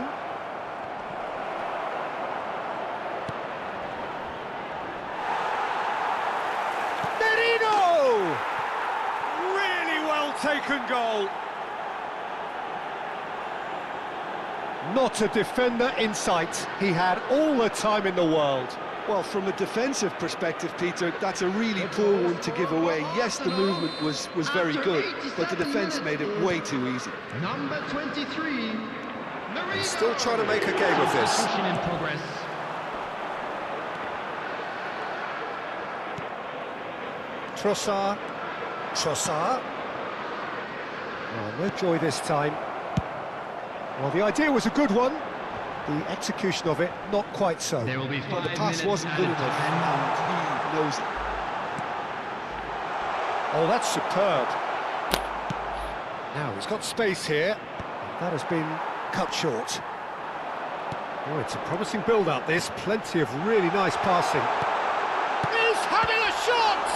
second goal. Not a defender in sight. He had all the time in the world. Well, from a defensive perspective, Peter, that's a really poor one to give away. Yes, the movement was very good, but the defence made it way too easy. Number 23. He's still trying to make a game of this. Substitution in progress. Trossard. Trossard. Oh, no joy this time. Well, the idea was a good one. The execution of it, not quite so. There will be 5 Well, the pass minutes wasn't good added enough, time. and he knows it. Oh, that's superb. Now, he's got space here. That has been cut short. Oh, it's a promising build-up, this. Plenty of really nice passing. He's having a shot!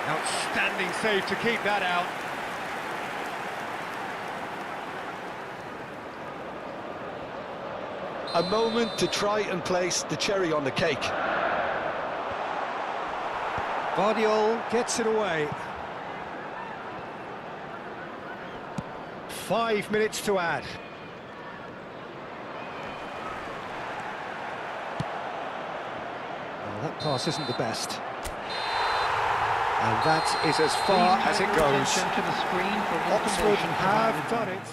Outstanding save to keep that out. A moment to try and place the cherry on the cake. Guardiola gets it away. 5 minutes to add. Well, that pass isn't the best. And that is as far as it goes. To the screen for Oxford information have provided. done it.